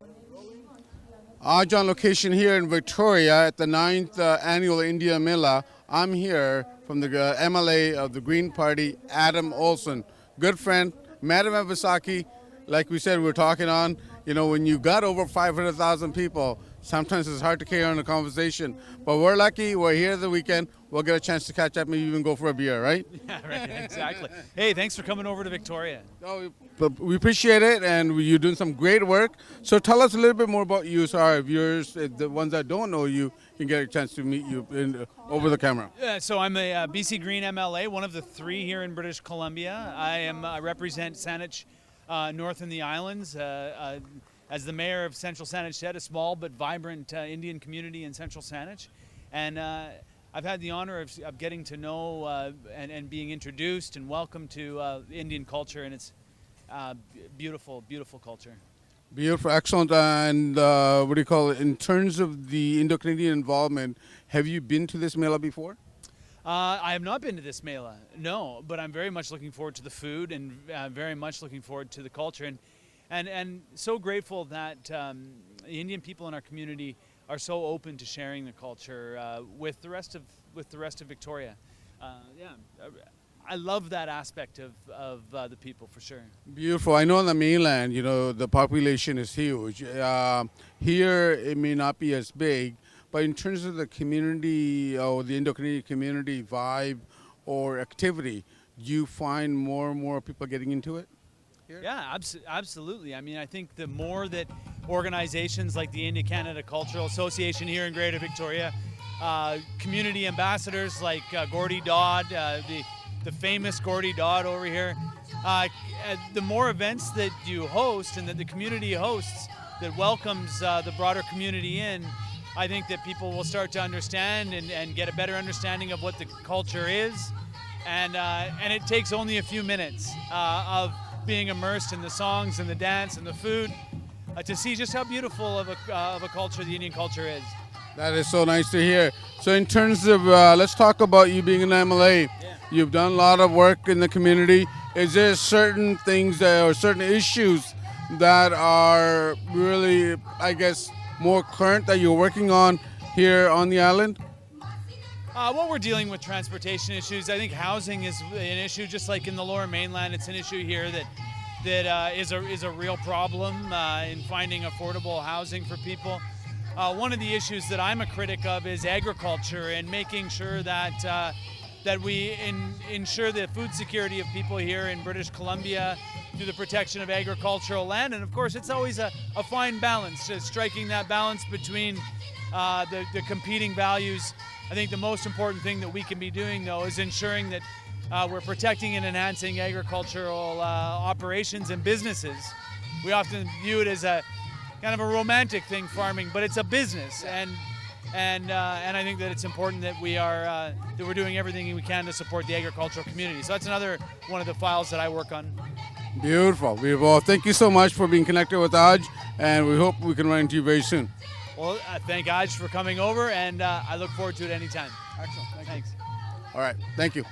On location here in Victoria at the 9th annual India Mela. I'm here from the MLA of the Green Party, Adam Olson. Good friend, met him at Vaisakhi. Like we said, we're talking on, you know, when you got over 500,000 people, sometimes it's hard to carry on a conversation. But we're lucky, we're here the weekend. We'll get a chance to catch up, maybe even go for a beer, right? Yeah, right, exactly. Hey, thanks for coming over to Victoria. Oh, we appreciate it, and you're doing some great work. So tell us a little bit more about you, so our viewers, the ones that don't know you, can get a chance to meet you over the camera. Yeah, so I'm a BC Green MLA, one of the 3 here in British Columbia. I represent Saanich North in the Islands. As the mayor of Central Saanich said, a small but vibrant Indian community in Central Saanich. And I've had the honor of getting to know and being introduced and welcomed to Indian culture, and it's beautiful, beautiful culture. Beautiful, excellent. And what do you call it? In terms of the Indo-Canadian involvement, have you been to this Mela before? I have not been to this Mela, no, but I'm very much looking forward to the food and very much looking forward to the culture, and so grateful that the Indian people in our community are so open to sharing the culture with the rest of Victoria. Yeah, I love that aspect of the people for sure. Beautiful. I know on the mainland, you know, the population is huge. Here, it may not be as big, but in terms of the community or the Indo-Canadian community vibe or activity, do you find more and more people getting into it? Yeah, absolutely. I mean, I think the more that organizations like the India-Canada Cultural Association here in Greater Victoria, community ambassadors like Gordy Dodd, the famous Gordy Dodd over here, the more events that you host and that the community hosts that welcomes the broader community in, I think that people will start to understand and get a better understanding of what the culture is. And it takes only a few minutes of being immersed in the songs and the dance and the food to see just how beautiful of a culture the Indian culture is. That is so nice to hear. So in terms of, let's talk about you being an MLA. Yeah. You've done a lot of work in the community. Is there certain things or certain issues that are really, I guess, more current that you're working on here on the island? What we're dealing with transportation issues, I think housing is an issue, just like in the Lower Mainland. It's an issue here that is a real problem in finding affordable housing for people. One of the issues that I'm a critic of is agriculture and making sure that that we ensure the food security of people here in British Columbia through the protection of agricultural land. And of course, it's always a fine balance, just striking that balance between the competing values. I think the most important thing that we can be doing, though, is ensuring that we're protecting and enhancing agricultural operations and businesses. We often view it as a kind of a romantic thing, farming, but it's a business, and I think that it's important that we're doing everything we can to support the agricultural community. So that's another one of the files that I work on. Beautiful, beautiful. Thank you so much for being connected with Aj, and we hope we can run into you very soon. Well, thank Aj for coming over, and I look forward to it anytime. Excellent. Thanks. All right. Thank you.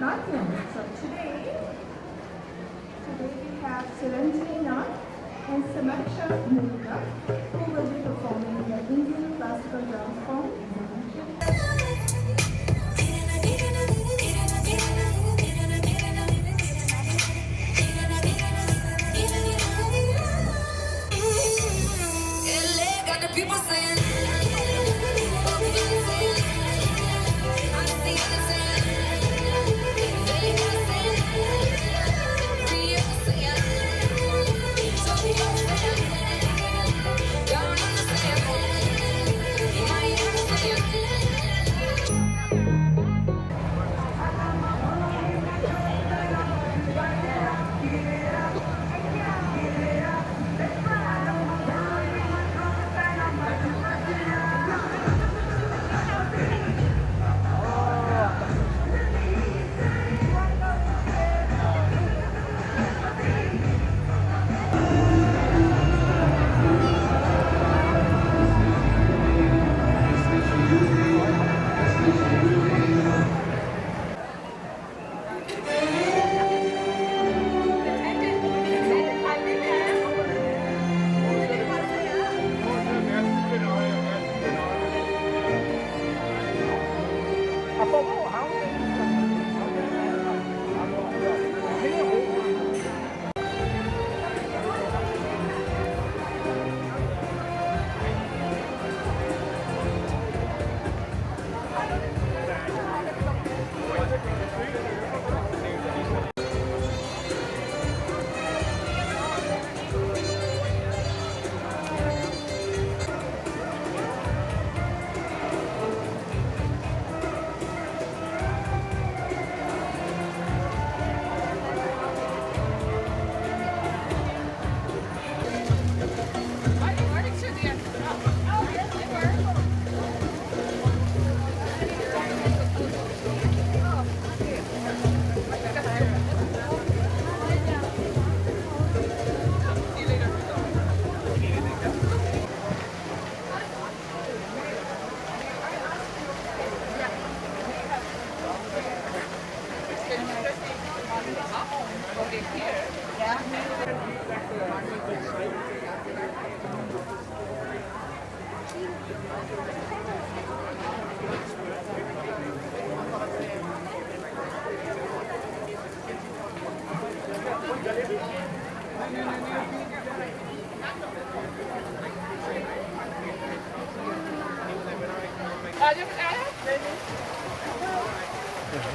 Bharatanatyam. So today we have Suranjana and Samaksha Mela, who will be performing the Indian classical dance form. People saying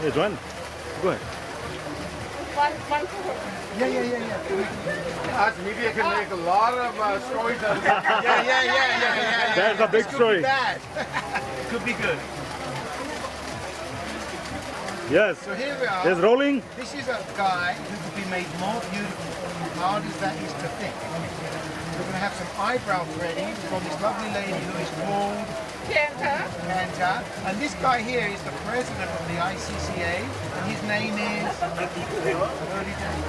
Hey, Joanne, go ahead. Maybe I can make a lot of stories out of that. Yeah. That's a big story. It could be good. Yes. So here we are. It's rolling. This is a guy who could be made more beautiful. How hard as that is to think. We're going to have some eyebrow threading from this lovely lady who is called Kanta. And this guy here is the president of the ICCA. And his name is...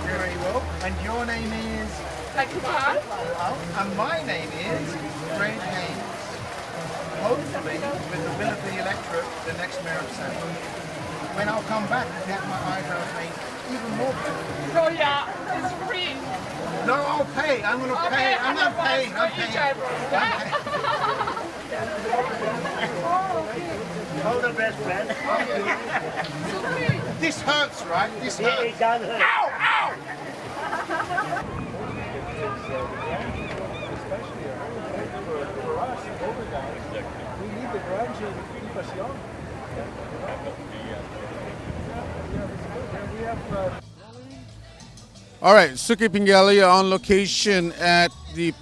Very well. And your name is... And my name is Fred Haynes. Hopefully, with the will of the electorate, the next mayor of San Francisco. When I'll come back and get my eyebrows made even more beautiful. So yeah, it's free. No, I'll pay. I'm going to pay. I'm going to pay. I'm paying. All the best, friend. This hurts, right? This hurts. It does hurt. Ow! Ow! For us, older guys, we need the grandchildren to keep us young. All right, Suki Pingalia on location at the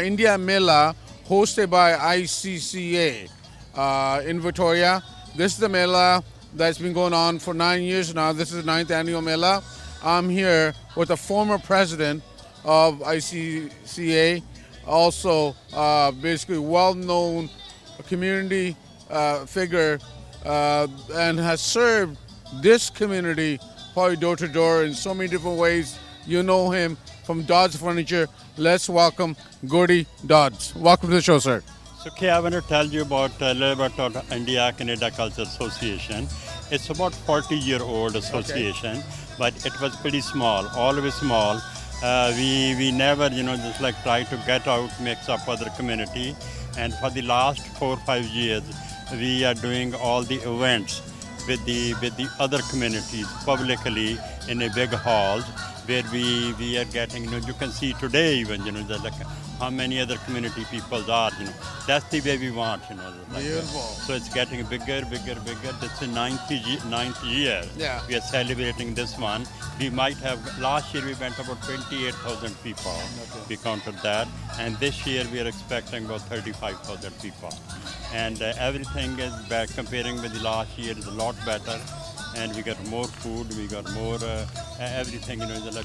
India Mela hosted by ICCA in Victoria. This is the Mela that's been going on for 9 years now. This is the 9th annual Mela. I'm here with the former president of ICCA, also basically well-known community figure and has served this community probably door to door in so many different ways. You know him from Dodds Furniture. Let's welcome Gordy Dodds. Welcome to the show, sir. So, Kay, I want to tell you about a little bit about India-Canada Culture Association. It's about 40-year-old association, but it was pretty small, always small. We never, just like try to get out, mix up other community. And for the last 4 or 5 years, we are doing all the events with the other communities publicly in a big halls where we are getting, you can see today even, like how many other community people are, that's the way we want, like Beautiful. So it's getting bigger. That's the ninth year. Yeah. We are celebrating this one. We might have, last year we went about 28,000 people. Okay. We counted that. And this year we are expecting about 35,000 people. And everything is back, comparing with the last year, is a lot better. And we got more food, we got more everything,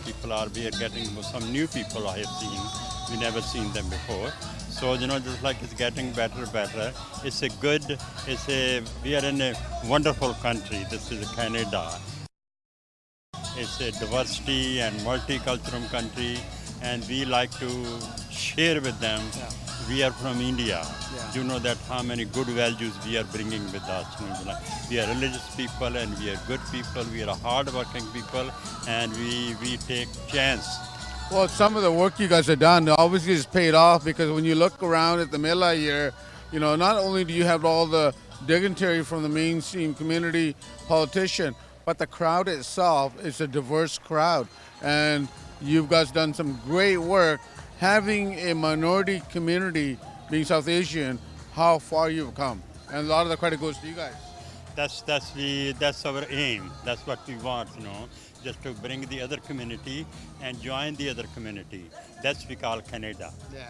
people are, we are getting some new people I have seen. We never seen them before. So, just like it's getting better. We are in a wonderful country. This is Canada. It's a diversity and multicultural country, and we like to share with them. Yeah. We are from India. Yeah. You know that how many good values we are bringing with us. We are religious people and we are good people. We are hard-working people, and we take chance. Well, some of the work you guys have done obviously is paid off, because when you look around at the Mela here, not only do you have all the dignitary from the mainstream community politician, but the crowd itself is a diverse crowd. And you guys done some great work having a minority community being South Asian, how far you've come. And a lot of the credit goes to you guys. That's our aim. That's what we want, just to bring the other community and join the other community. That's we call Canada. Yeah.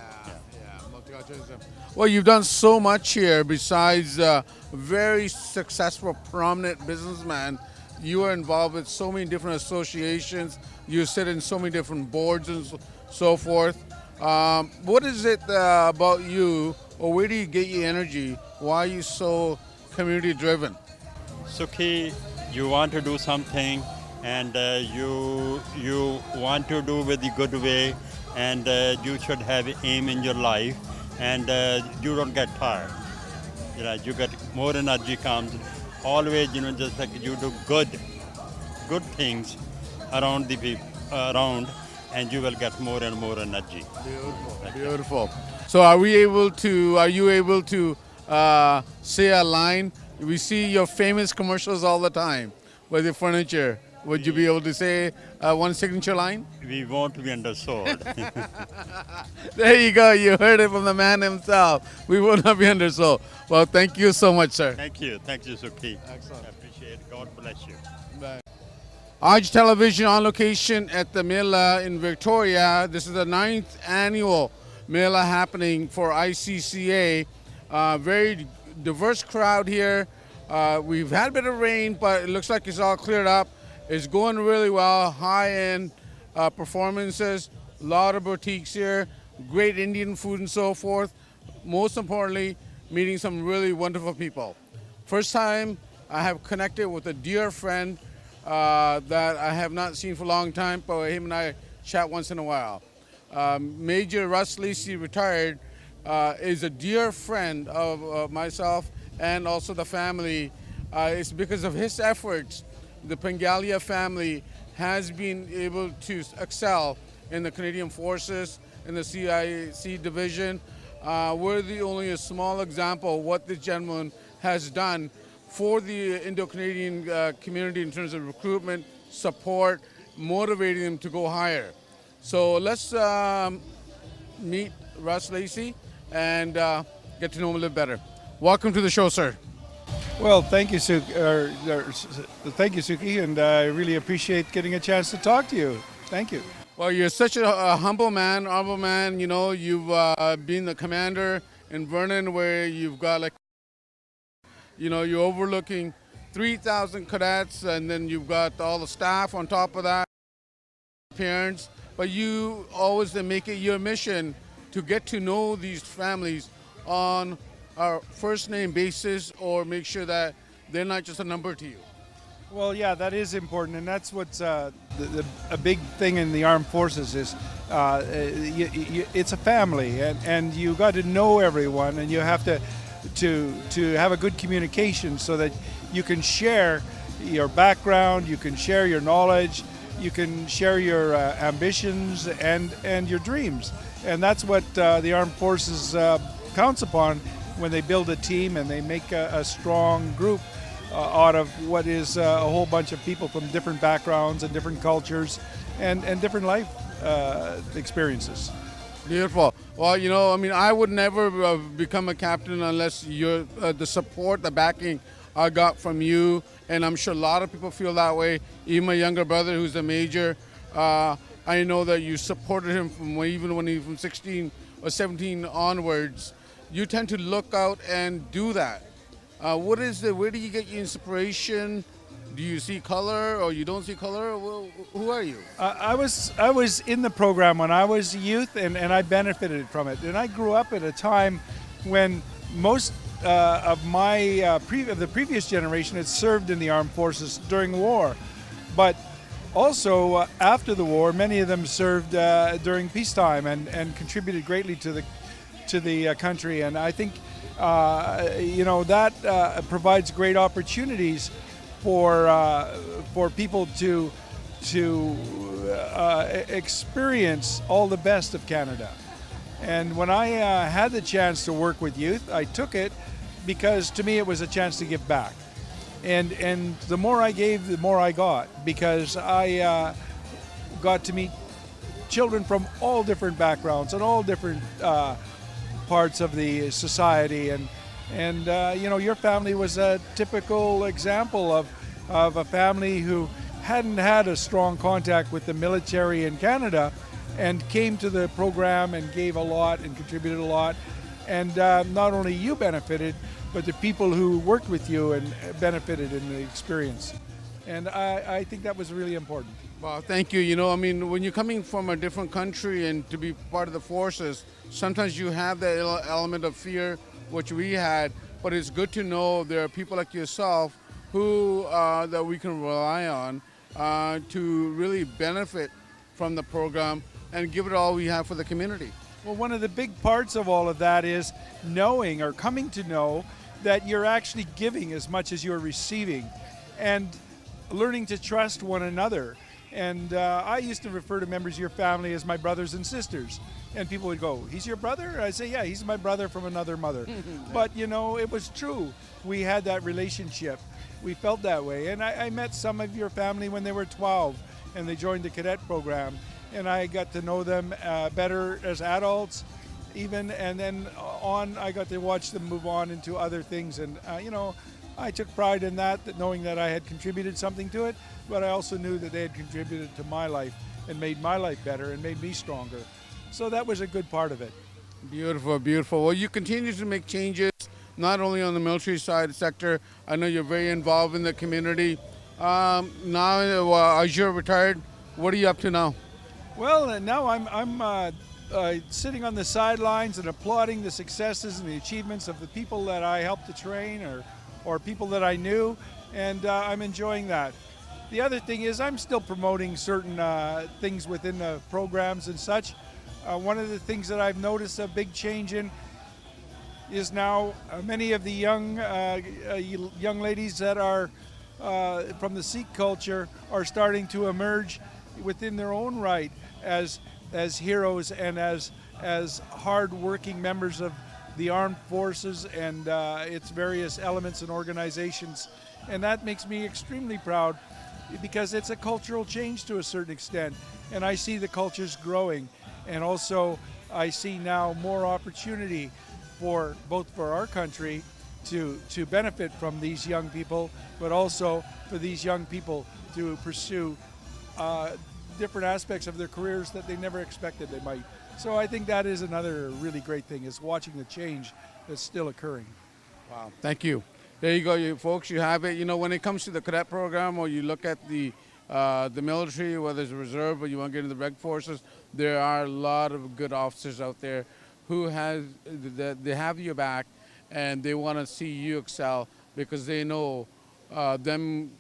Multiculturalism. Well, you've done so much here besides very successful, prominent businessman. You are involved with so many different associations. You sit in so many different boards and so forth. What is it about you, or where do you get your energy? Why are you so community driven? Suki, you want to do something, and you want to do with the good way, and you should have an aim in your life, and you don't get tired. You get more energy comes. Always, just like you do good things around the people, and you will get more and more energy. Beautiful. So are you able to say a line? We see your famous commercials all the time with the furniture. Would you be able to say one signature line? We won't be undersold. There you go. You heard it from the man himself. We will not be undersold. Well, thank you so much, sir. Thank you, Suki. Excellent. I appreciate it. God bless you. Bye. Arch Television on location at the Mela in Victoria. This is the 9th annual Mela happening for ICCA. Very diverse crowd here. We've had a bit of rain, but it looks like it's all cleared up. It's going really well. High-end performances, a lot of boutiques here, great Indian food and so forth. Most importantly, meeting some really wonderful people. First time I have connected with a dear friend that I have not seen for a long time, but him and I chat once in a while. Major Russ Lacey, retired, is a dear friend of myself and also the family. It's because of his efforts, the Pengalia family has been able to excel in the Canadian Forces, in the CIC division. We're only a small example of what this gentleman has done for the Indo-Canadian community in terms of recruitment, support, motivating them to go higher. So let's meet Russ Lacey and get to know him a little better. Welcome to the show, sir. Well, thank you, Suki, and I really appreciate getting a chance to talk to you. Thank you. Well, you're such a humble man, honorable man. You know, you've been the commander in Vernon, where you've got you're overlooking 3,000 cadets, and then you've got all the staff on top of that, parents. But you always make it your mission to get to know these families on a first name basis, or make sure that they're not just a number to you. Well, yeah, that is important, and that's what's a big thing in the armed forces is it's a family, and you got to know everyone, and you have to have a good communication so that you can share your background, you can share your knowledge, you can share your ambitions and your dreams, and that's what the armed forces counts upon when they build a team and they make a strong group out of what is a whole bunch of people from different backgrounds and different cultures and different life experiences. Beautiful. Well, you know, I mean, I would never become a captain unless you're the support, the backing I got from you, and I'm sure a lot of people feel that way. Even my younger brother, who's a major, I know that you supported him even when he was from 16 or 17 onwards. You tend to look out and do that. Where do you get your inspiration? Do you see color or you don't see color? Well, who are you? I was in the program when I was a youth, and I benefited from it. And I grew up at a time when most of my the previous generation had served in the armed forces during war, but also after the war, many of them served during peacetime and contributed greatly to the country. And I think you know that provides great opportunities for people to experience all the best of Canada. And when I had the chance to work with youth, I took it because to me it was a chance to give back. And the more I gave, the more I got, because I got to meet children from all different backgrounds and all different parts of the society. And you know, your family was a typical example of a family who hadn't had a strong contact with the military in Canada and came to the program and gave a lot and contributed a lot. And not only you benefited, but the people who worked with you and benefited in the experience. And I think that was really important. Well, thank you. You know, I mean, when you're coming from a different country and to be part of the forces, sometimes you have that element of fear, which we had, but it's good to know there are people like yourself who that we can rely on to really benefit from the program and give it all we have for the community. Well, one of the big parts of all of that is knowing or coming to know that you're actually giving as much as you're receiving, and learning to trust one another. And I used to refer to members of your family as my brothers and sisters. And people would go, "He's your brother?" I'd say, "Yeah, he's my brother from another mother." But, you know, it was true. We had that relationship. We felt that way. And I met some of your family when they were 12 and they joined the cadet program. And I got to know them better as adults even. And then on, I got to watch them move on into other things. And, you know, I took pride in that, knowing that I had contributed something to it. But I also knew that they had contributed to my life and made my life better and made me stronger. So that was a good part of it. Beautiful, beautiful. Well, you continue to make changes, not only on the military side sector. I know you're very involved in the community. Now, as you're retired, what are you up to now? Well, now I'm sitting on the sidelines and applauding the successes and the achievements of the people that I helped to train or people that I knew, and I'm enjoying that. The other thing is I'm still promoting certain things within the programs and such. One of the things that I've noticed a big change in is now many of the young ladies that are from the Sikh culture are starting to emerge within their own right as heroes and as hard-working members of the armed forces and its various elements and organizations. And that makes me extremely proud, because it's a cultural change to a certain extent, and I see the cultures growing. And also, I see now more opportunity for both for our country to benefit from these young people, but also for these young people to pursue different aspects of their careers that they never expected they might. So I think that is another really great thing, is watching the change that's still occurring. Wow, thank you. There you go, you folks, you have it. You know, when it comes to the cadet program, or you look at the military, whether it's reserve or you want to get into the reg forces, there are a lot of good officers out there who they have your back, and they want to see you excel, because they know them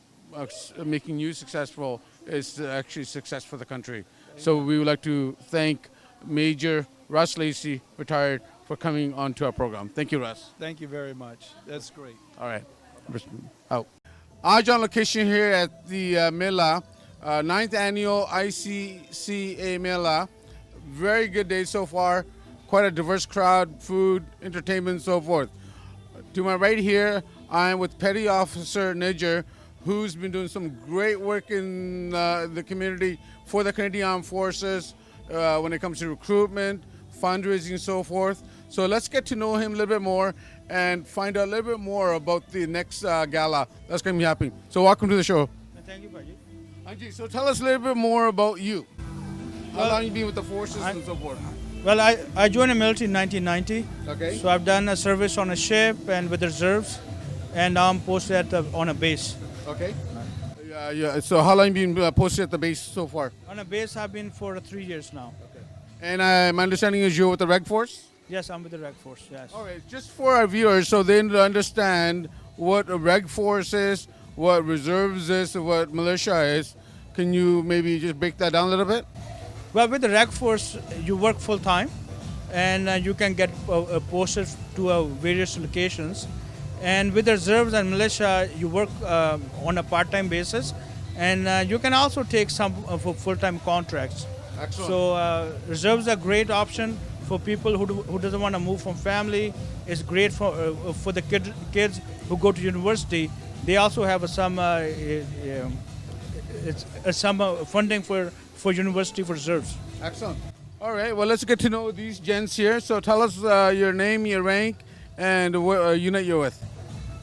making you successful is actually success for the country. So we would like to thank Major Russ Lacey, retired, for coming onto our program. Thank you, Russ. Thank you very much. That's great. All right. Out. आज on location here at the Mela, 9th annual ICCA Mela. Very good day so far. Quite a diverse crowd, food, entertainment, and so forth. To my right here, I'm with Petty Officer Niger, who's been doing some great work in the community for the Canadian Armed Forces when it comes to recruitment, fundraising, and so forth. So let's get to know him a little bit more and find out a little bit more about the next gala that's going to be happening. So welcome to the show. Thank you, Paji. Anji, so tell us a little bit more about you. How long you been with the forces and so forth? Well, I joined the military in 1990. Okay. So I've done a service on a ship and with the reserves, and now I'm posted on a base. Okay. Yeah. So how long you been posted at the base so far? On a base, I've been for 3 years now. Okay. And my understanding is you're with the Reg Force? Yes, I'm with the Reg Force, yes. All right, just for our viewers, so they understand what a Reg Force is, what reserves is, what militia is, can you maybe just break that down a little bit? Well, with the Reg Force, you work full time, and you can get posted to various locations. And with the reserves and militia, you work on a part-time basis, and you can also take some for full-time contracts. Excellent. So reserves are a great option for people who doesn't want to move from family. It's great for the kids who go to university. They also have some funding for university for reserves. Excellent. All right, well, let's get to know these gents here. So tell us your name, your rank, and what unit you're with.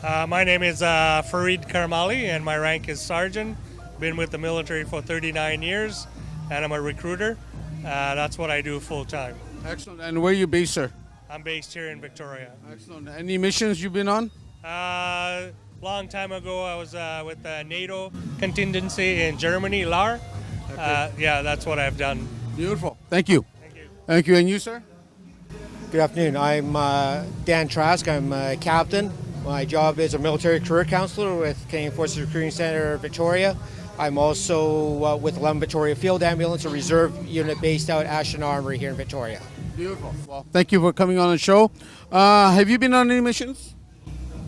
My name is Fareed Karamali, and my rank is sergeant. Been with the military for 39 years, and I'm a recruiter. That's what I do full time. Excellent. And where are you based, sir? I'm based here in Victoria. Excellent. Any missions you've been on? Long time ago, I was with the NATO contingency in Germany, Lahr. Okay. Yeah, that's what I've done. Beautiful. Thank you. Thank you. And you, sir? Good afternoon. I'm Dan Trask. I'm a captain. My job is a military career counselor with Canadian Forces Recruiting Centre, Victoria. I'm also with 11 Victoria Field Ambulance, a reserve unit based out at Ashton Armory here in Victoria. Beautiful. Well, thank you for coming on the show. Have you been on any missions?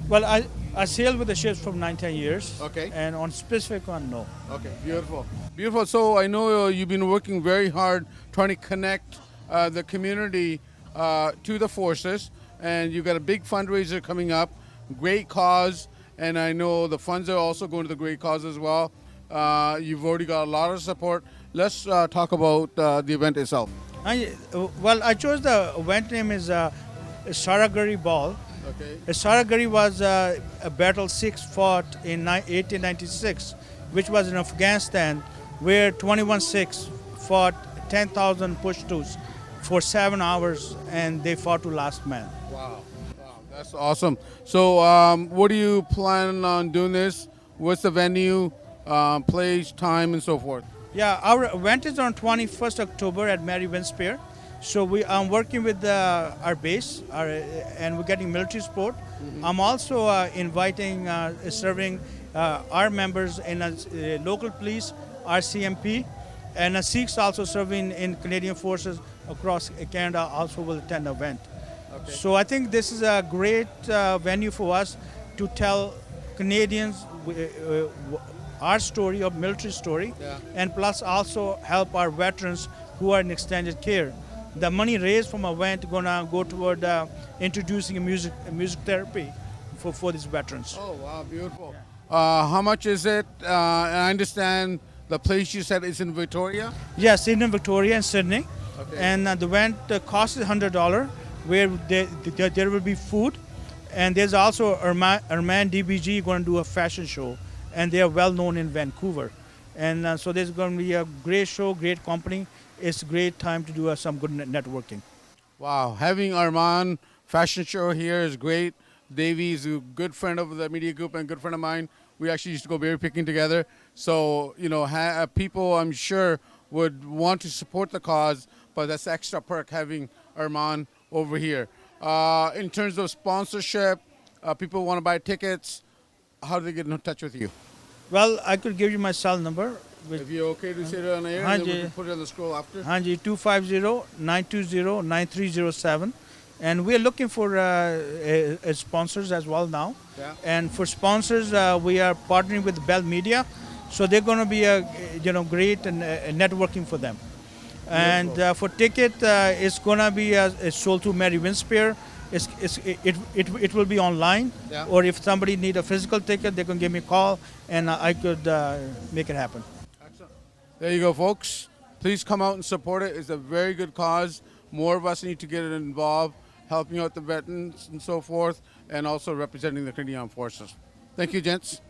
Well, I sailed with the ships for 9-10 years. Okay. And on specific one, no. Okay, beautiful. Beautiful. So I know you've been working very hard trying to connect the community to the forces, and you've got a big fundraiser coming up, great cause, and I know the funds are also going to the great cause as well. You've already got a lot of support. Let's talk about the event itself. I chose the event name is Saragari Ball. Okay. Saragari was a battle 6 fought in 1896, which was in Afghanistan, where 21 Sikhs fought 10,000 Pashtuns for 7 hours, and they fought to last man. Wow, that's awesome. So what do you plan on doing this? What's the venue, place, time, and so forth? Yeah, our event is on 21st October at Mary Winspear. So I'm working with our base, and we're getting military support. Mm-hmm. I'm also inviting, serving our members in local police, RCMP, and Sikhs also serving in Canadian Forces across Canada also will attend the event. Okay. So I think this is a great venue for us to tell Canadians our story, of military story, and plus also help our veterans who are in extended care. The money raised from the event gonna go toward introducing music therapy for these veterans. Oh wow, beautiful. How much is it? I understand the place you said is in Victoria? Yes, in Victoria and Sydney. Okay. And the event cost is $100, where there will be food, and there's also Armand DBG going to do a fashion show, and they are well known in Vancouver. And so there's going to be a great show, great company. It's a great time to do some good networking. Wow, having Armand fashion show here is great. Davey is a good friend of the media group and a good friend of mine. We actually used to go berry picking together. So, you know, people I'm sure would want to support the cause, but that's extra perk having Armand over here. In terms of sponsorship, people want to buy tickets. How do they get in touch with you? Well, I could give you my cell number. If you're okay to say it on air, and then we can put it on the scroll after. Hanji, 250-920-9307. And we're looking for sponsors as well now. Yeah. And for sponsors, we are partnering with Bell Media. So they're going to be great and networking for them. And for ticket, it's going to be sold to Mary Winspear. It will be online. Yeah. Or if somebody need a physical ticket, they can give me a call and I could make it happen. There you go, folks. Please come out and support it. It's a very good cause. More of us need to get involved, helping out the veterans and so forth, and also representing the Canadian Armed Forces. Thank you, gents.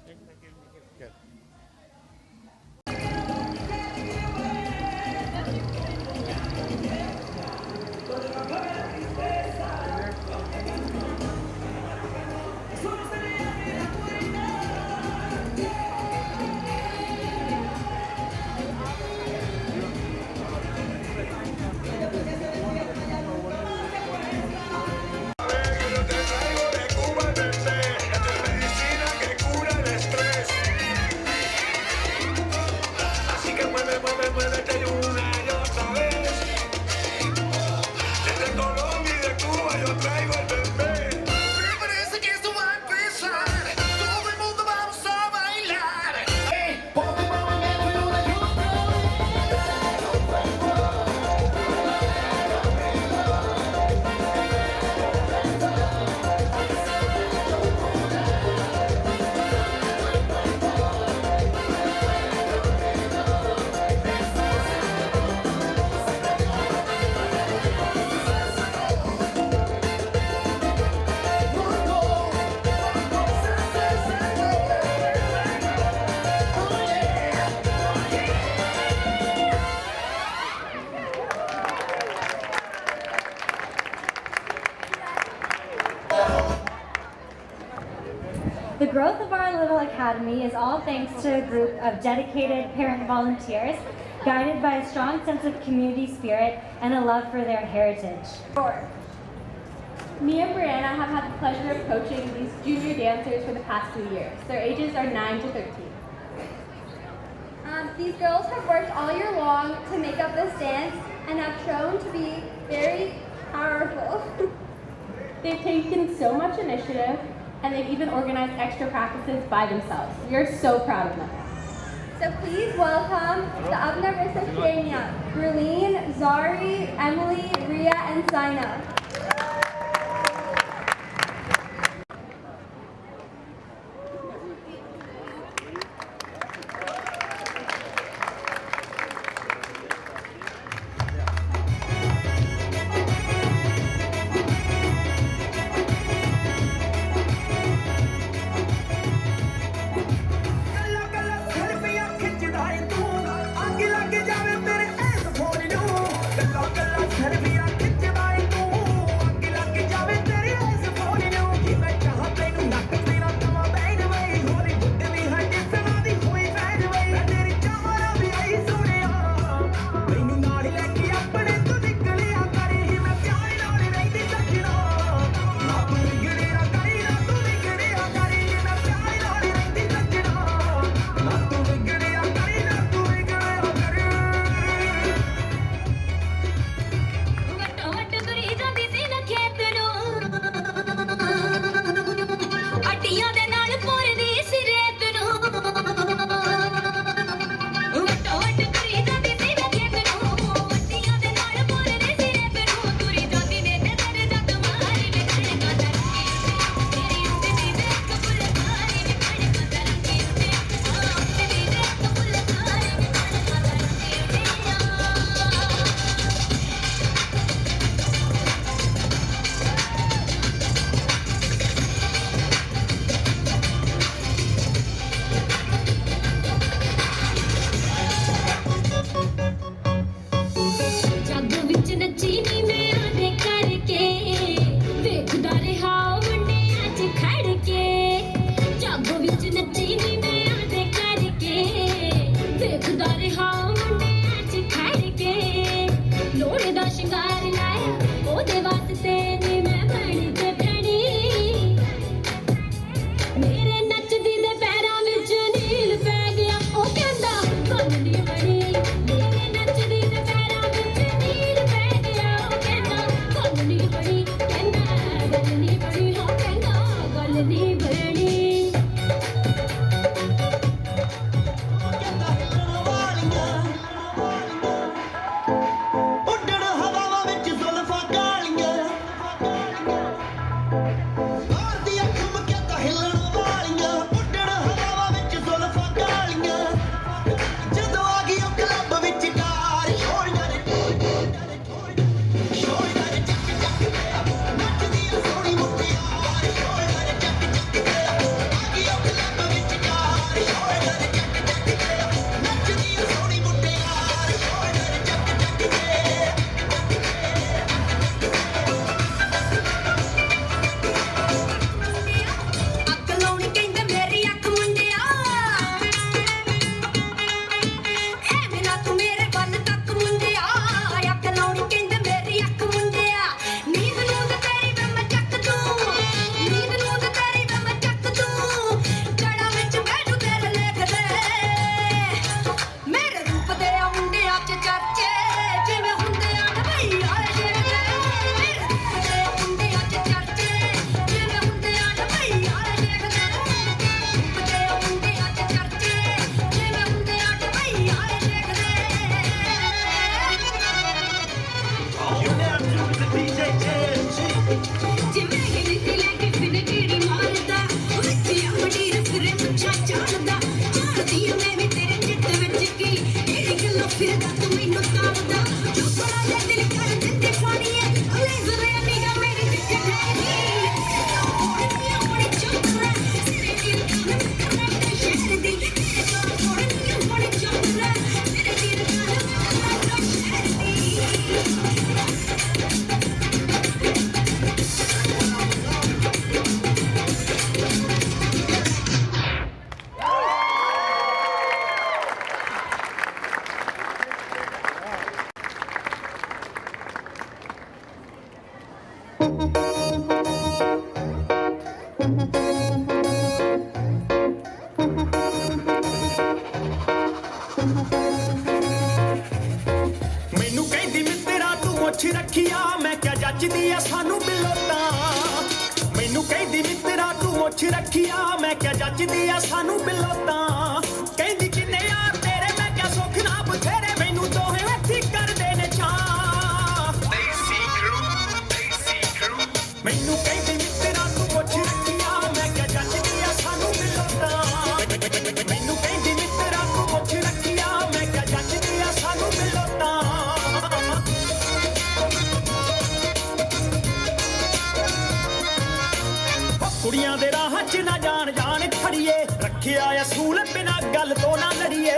The growth of our little academy is all thanks to a group of dedicated parent volunteers guided by a strong sense of community spirit and a love for their heritage. Me and Brianna have had the pleasure of coaching these junior dancers for the past 2 years. Their ages are 9 to 13. These girls have worked all year long to make up this dance and have shown to be very powerful. They've taken so much initiative and they've even organized extra practices by themselves. We are so proud of them. So please welcome the Abna Recipient, Berlin, Zari, Emily, Ria, and Zaina. Thank you. ਮੈਨੂੰ ਕਹਿੰਦੀ ਮਿੱਤਰਾ ਤੂੰ ਮੁੱਛ ਰੱਖਿਆ ਮੈਂ ਕਿਹਾ ਜੱਜਦੀ ਆ ਸਾਨੂੰ ਬਿਲੋਤਾ ਮੈਨੂੰ ਕਹਿੰਦੀ ਮਿੱਤਰਾ ਤੂੰ ਮੁੱਛ ਰੱਖਿਆ ਮੈਂ ਕਿਹਾ ਜੱਜਦੀ ਆ ਸਾਨੂੰ ਬਿਲੋਤਾ ਕਹਿੰਦੀ ਕਿੰਨੇ ਯਾਰ ਤੇਰੇ ਮੈਂ ਕਿਹਾ ਸੁੱਖ ਨਾ ਬਥੇਰੇ ਮੈਨੂੰ ਦੋਹੇ ਹੱਥੀ ਕਰਦੇ ਨੇ ਛਾਂ ਮੈਨੂੰ ਕਹਿੰਦੀ ਮਿੱਤਰਾ ਤੂੰ ਮੁੱਛ ਰੱਖਿਆ ਮੈਂ ਕਿਹਾ ਜੱਜਦੀ ਆ ਸਾਨੂੰ ਬਿਲੋਤਾ ਮੈਨੂੰ ਕਹਿੰਦੀ ਮਿੱਤਰਾ ਤੂੰ ਮੁੱਛ ਰੱਖਿਆ ਮੈਂ ਕਿਹਾ ਜੱਜਦੀ ਆ ਸਾਨੂੰ ਬਿਲੋਤਾ ਕੁੜੀਆਂ ਦੇ ਰਾਹ 'ਚ ਨਾ ਜਾਣ ਜਾਣ ਖੜੀਏ ਰੱਖਿਆ ਅਸੂਲ ਬਿਨਾਂ ਗੱਲ ਤੋਂ ਨਾ ਲੜੀਏ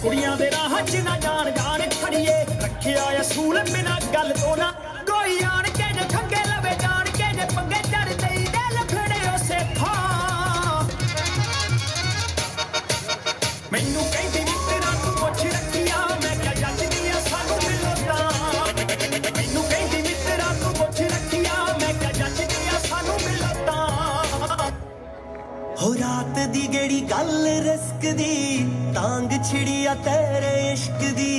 ਕੁੜੀਆਂ ਦੇ ਰਾਹ 'ਚ ਨਾ ਜਾਣ ਜਾਣ ਖੜੀਏ ਰੱਖਿਆ ਅਸੂਲ ਬਿਨਾਂ ਗੱਲ ਤੋਂ ਨਾ ਕੋਈ ਆਣ ਕੇ ਜੇ ਖੰਗੇ ਲਵੇ ਜਾਣ ਕੇ ਜੇ ਪੰਗੇ ਚੜ ਲਈ ਦੇ ਲਖੜੇ ਉਸੇ ਥਾਂ ਮੈਨੂੰ ਕਹਿੰਦੀ ਮਿੱਤਰਾ ਤੂੰ ਮੁੱਛ ਰੱਖਿਆ ਮੈਂ ਕਿਹਾ ਜੱਜਦੀ ਆ ਸਾਨੂੰ ਬਿਲੋਤਾ ਮੈਨੂੰ ਕਹਿੰਦੀ ਮਿੱਤਰਾ ਤੂੰ ਮੁੱਛ ਰੱਖਿਆ ਮੈਂ ਕਿਹਾ ਜੱਜਦੀ ਆ ਸਾਨੂੰ ਬਿਲੋਤਾ ਹੋ ਰਾਤ ਦੀ ਗੇੜੀ ਗੱਲ ਰਿਸਕ ਦੀ ਤਾਂਗ ਛਿੜੀ ਆ ਤੇਰੇ ਇਸ਼ਕ ਦੀ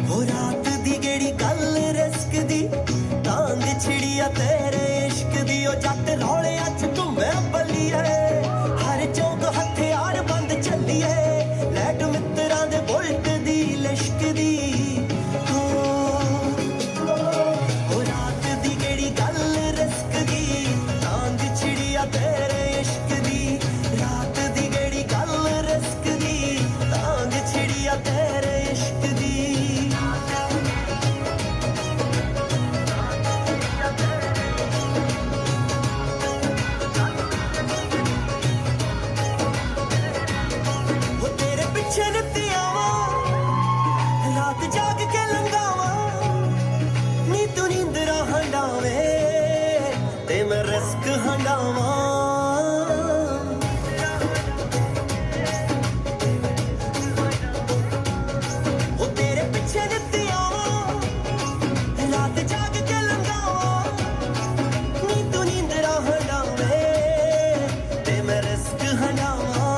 ਹੋ ਰਾਤ ਦੀ ਗੇੜੀ ਗੱਲ ਰਿਸਕ ਦੀ ਤਾਂਗ ਛਿੜੀ ਆ ਤੇਰੇ ਇਸ਼ਕ ਦੀ ਉਹ ਜੱਟ ਰੌਲਿਆਂ 'ਚ ਘੁੰਮੇ ਬੱਲੀਏ ਹਰ ਚੌਂਕ ਹਥਿਆਰ ਬੰਦ ਚੱਲੀਏ ਲੈਟ ਮਿੱਤਰਾਂ ਦੇ ਬੁਲਟ ਦੀ ਲਿਸ਼ਕ ਦੀ ਹੋ ਰਾਤ ਦੀ ਗੇੜੀ ਗੱਲ ਰਿਸਕ ਦੀ ਤਾਂਗ ਛਿੜੀ ਆ ਤੇਰੇ ਇਸ਼ਕ ਦੀ ਰਾਤ ਦੀ ਗੇੜੀ ਗੱਲ ਰਿਸਕ ਦੀ ਤਾਂਗ ਛਿੜੀ ਆ ਤੇਰੇ ਇਸ਼ਕ ਦੀ ਰਾਤ ਜਾਗ ਕੇ ਲੰਗਾਵਾਂ ਨੀ ਤੂੰ ਨੀਂਦਰਾਂ ਹੰਡਾਵੇ ਤੇ ਮੈਂ ਰਿਸਕ ਹੰਡਾਵਾਂ ਉਹ ਤੇਰੇ ਪਿੱਛੇ ਨਿੱਤੀ ਆਵਾਂ ਰਾਤ ਜਾਗ ਕੇ ਲੰਗਾਵਾਂ ਨੀ ਤੂੰ ਨੀਂਦਰਾਂ ਹੰਡਾਵੇ ਤੇ ਮੈਂ ਰਿਸਕ ਹੰਡਾਵਾਂ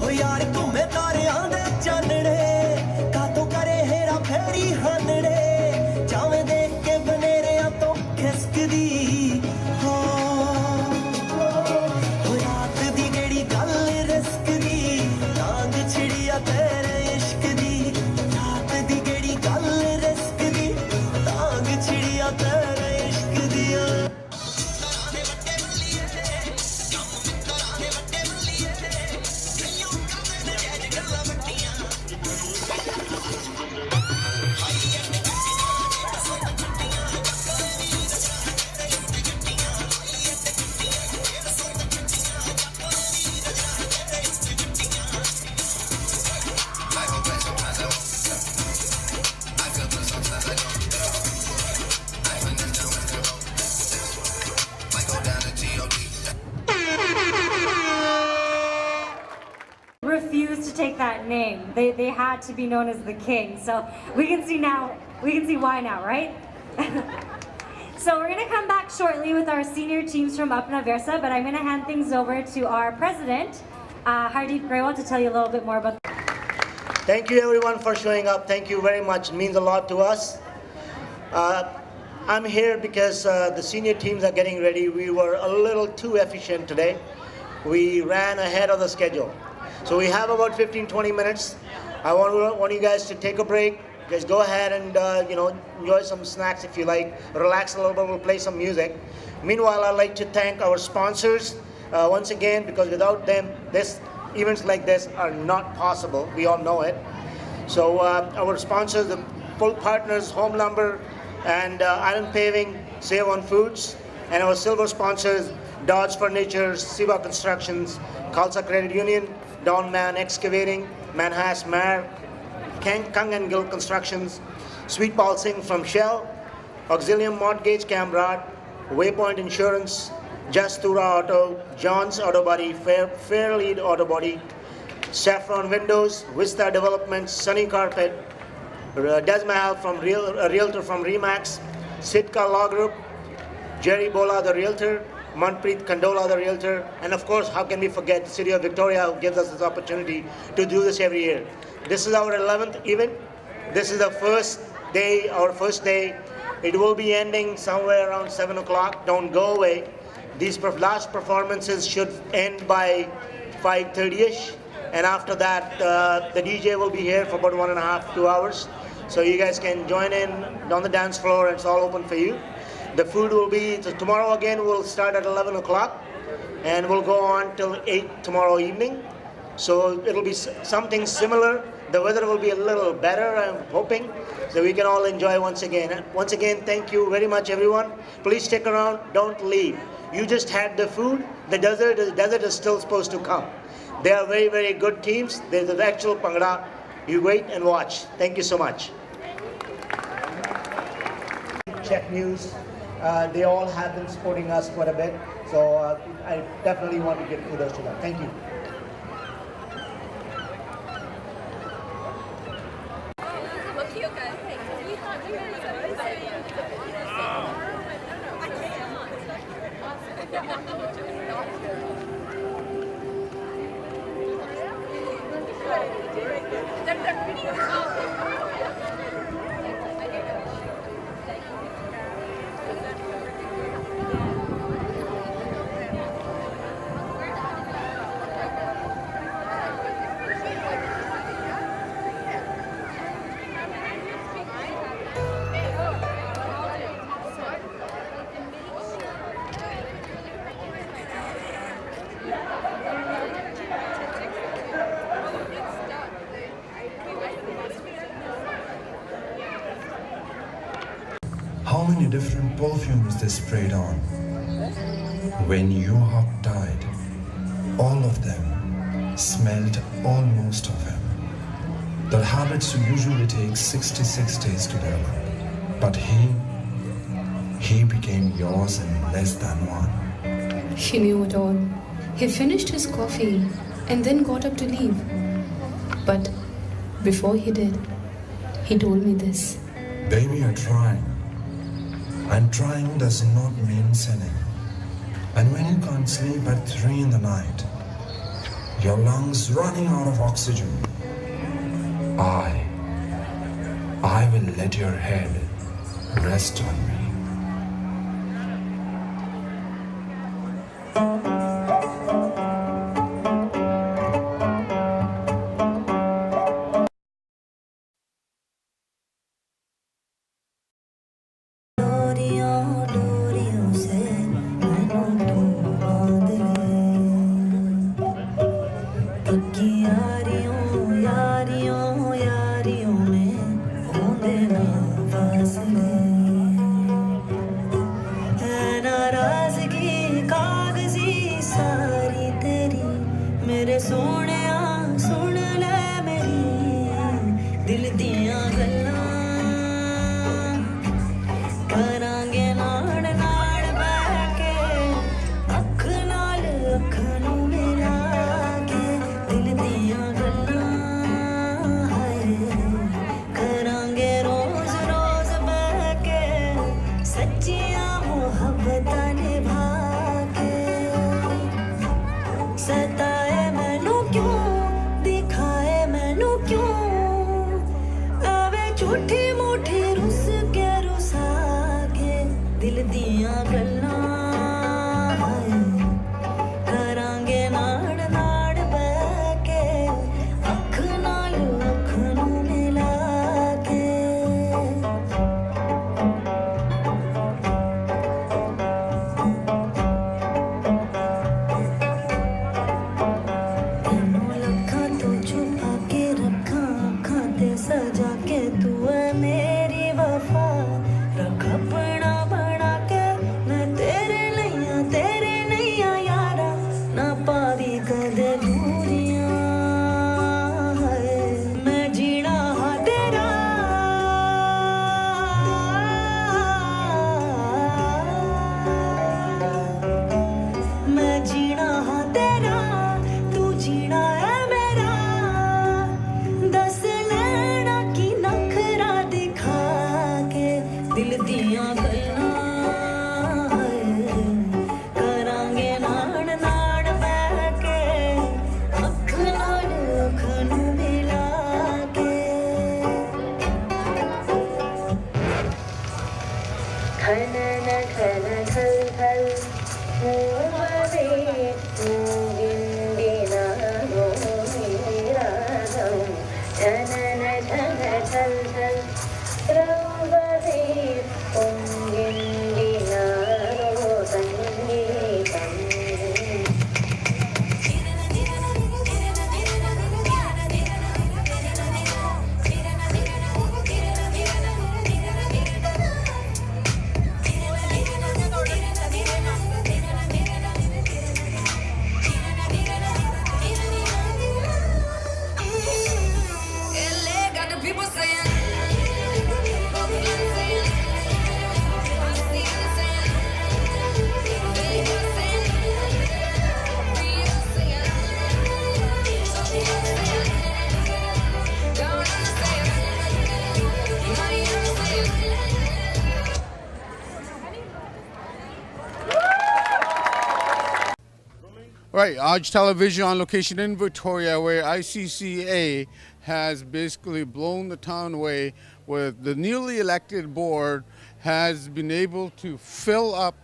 ਹੋ ਯਾਰ ਘੁੰਮੇ ਤਾਰਿਆਂ ਦੇ ਚਾਨਣੇ ਫੇਰੀ ਹਾਨੜੇ ਜਾਵੇਂ ਦੇਖ ਕੇ ਬਨੇਰਿਆਂ ਤੋਂ ਖਿਸਕਦੀ ਹੋ ਰਾਤ ਦੀ ਗੇੜੀ ਗੱਲ ਰਿਸਕ ਦੀ ਤਾਂਗ ਛਿੜੀ ਆ ਤੇਰੇ ਇਸ਼ਕ ਦੀ ਰਾਤ ਦੀ ਗੇੜੀ ਗੱਲ ਰਿਸਕ ਦੀ ਤਾਂਗ ਛਿੜੀ ਆ ਤੇਰੇ ਇਸ਼ਕ ਦੀ refused to take that name. They had to be known as the king. So we can see why now, right? So we're going to come back shortly with our senior teams from Apna Versa, but I'm going to hand things over to our president, Hardeep Grewal, to tell you a little bit more about Thank you everyone for showing up. Thank you very much. It means a lot to us. I'm here because the senior teams are getting ready. We were a little too efficient today. We ran ahead of the schedule. So we have about 15-20 minutes. I want you guys to take a break. Guys, go ahead and enjoy some snacks if you like. Relax a little bit. We'll play some music. Meanwhile, I'd like to thank our sponsors once again, because without them, events like this are not possible. We all know it. So our sponsors, the full partners, Home Lumber and Iron Paving, Save on Foods, and our silver sponsors, Dodge Furniture, Siva Constructions, Khalsa Credit Union, Don Man Excavating, Manhas Mar, Kang and Gill Constructions, Sweet Paul Singh from Shell, Auxilium Mortgage Camrad, Waypoint Insurance, Jastura Auto, John's Auto Body, Fairlead Auto Body, Saffron Windows, Vista Developments, Sunny Carpet, Desmahal from a realtor from Remax, Sitka Law Group, Jerry Bola the realtor, Manpreet Kandola the realtor, and of course, how can we forget the City of Victoria, who gives us this opportunity to do this every year. This is our 11th event. This is the first day, our first day. It will be ending somewhere around 7 o'clock. Don't go away. These last performances should end by 5:30ish, and after that, the DJ will be here for about 1.5 to 2 hours. So you guys can join in on the dance floor, and it's all open for you. The food will be, tomorrow again, we'll start at 11 o'clock, and we'll go on till 8 tomorrow evening. So it'll be something similar. The weather will be a little better, I'm hoping, so we can all enjoy once again. Once again, thank you very much, everyone. Please stick around, don't leave. You just had the food. The desert is still supposed to come. They are very, very good teams. There's the actual Bhangra. You wait and watch. Thank you so much. Check News. They all have been supporting us quite a bit, so I definitely want to give kudos to them. Thank you. How many different perfumes they sprayed on. When your heart died, all of them smelled almost of him. The habits usually take 66 days to develop, but he became yours in less than one. He knew it all. He finished his coffee and then got up to leave. But before he did, he told me this. Baby, you're trying. And trying does not mean sinning. And when you can't sleep at 3 in the night, your lungs running out of oxygen, I will let your head rest on me. सताए मैनू क्यों Right, Aj Television on location in Victoria, where ICCA has basically blown the town away with the newly elected board has been able to fill up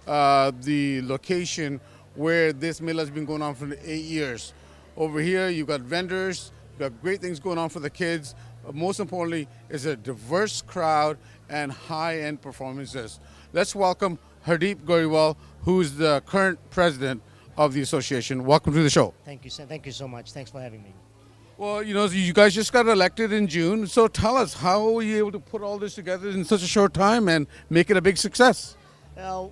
the location where this Mela has been going on for 8 years. Over here, you've got vendors, you've got great things going on for the kids. Most importantly, is a diverse crowd and high-end performances. Let's welcome Hardeep Goriwal, who's the current president of the association. Welcome to the show. Thank you, sir. Thank you so much. Thanks for having me. Well, you know, you guys just got elected in June, so tell us, how were you able to put all this together in such a short time and make it a big success? Well,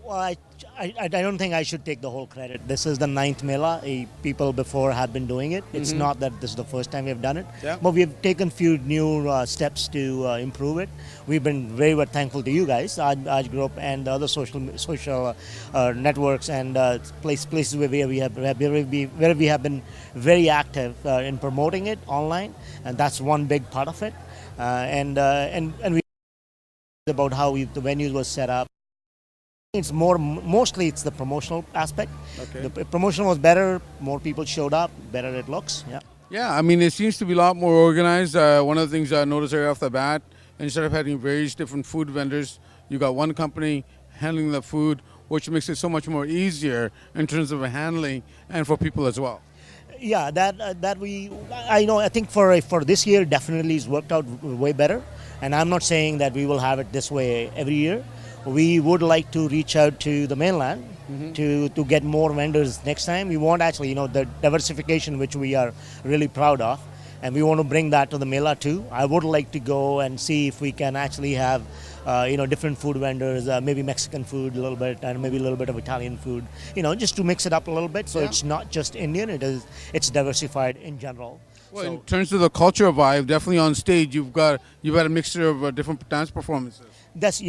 I don't think I should take the whole credit. This is the 9th Mela. People before have been doing it. It's not that this is the first time we've done it, but we've taken few new steps to improve it. We've been very thankful to you guys, Aj Group, and the other social networks and places where we have been very active in promoting it online, and that's one big part of it. And we about how the venues was set up. It's mostly it's the promotional aspect. Okay. The promotion was better, more people showed up, better it looks. Yeah. Yeah, I mean, it seems to be a lot more organized. One of the things I noticed right off the bat, instead of having various different food vendors, you got one company handling the food, which makes it so much more easier in terms of handling and for people as well. Yeah, I think for this year definitely it's worked out way better, and I'm not saying that we will have it this way every year. We would like to reach out to the mainland to get more vendors next time. We want actually, the diversification which we are really proud of, and we want to bring that to the Mela too. I would like to go and see if we can actually have, different food vendors, maybe Mexican food a little bit, and maybe a little bit of Italian food, just to mix it up a little bit. So it's not just Indian; it's diversified in general. Well, in terms of the culture vibe, definitely on stage you've got a mixture of different dance performances. That's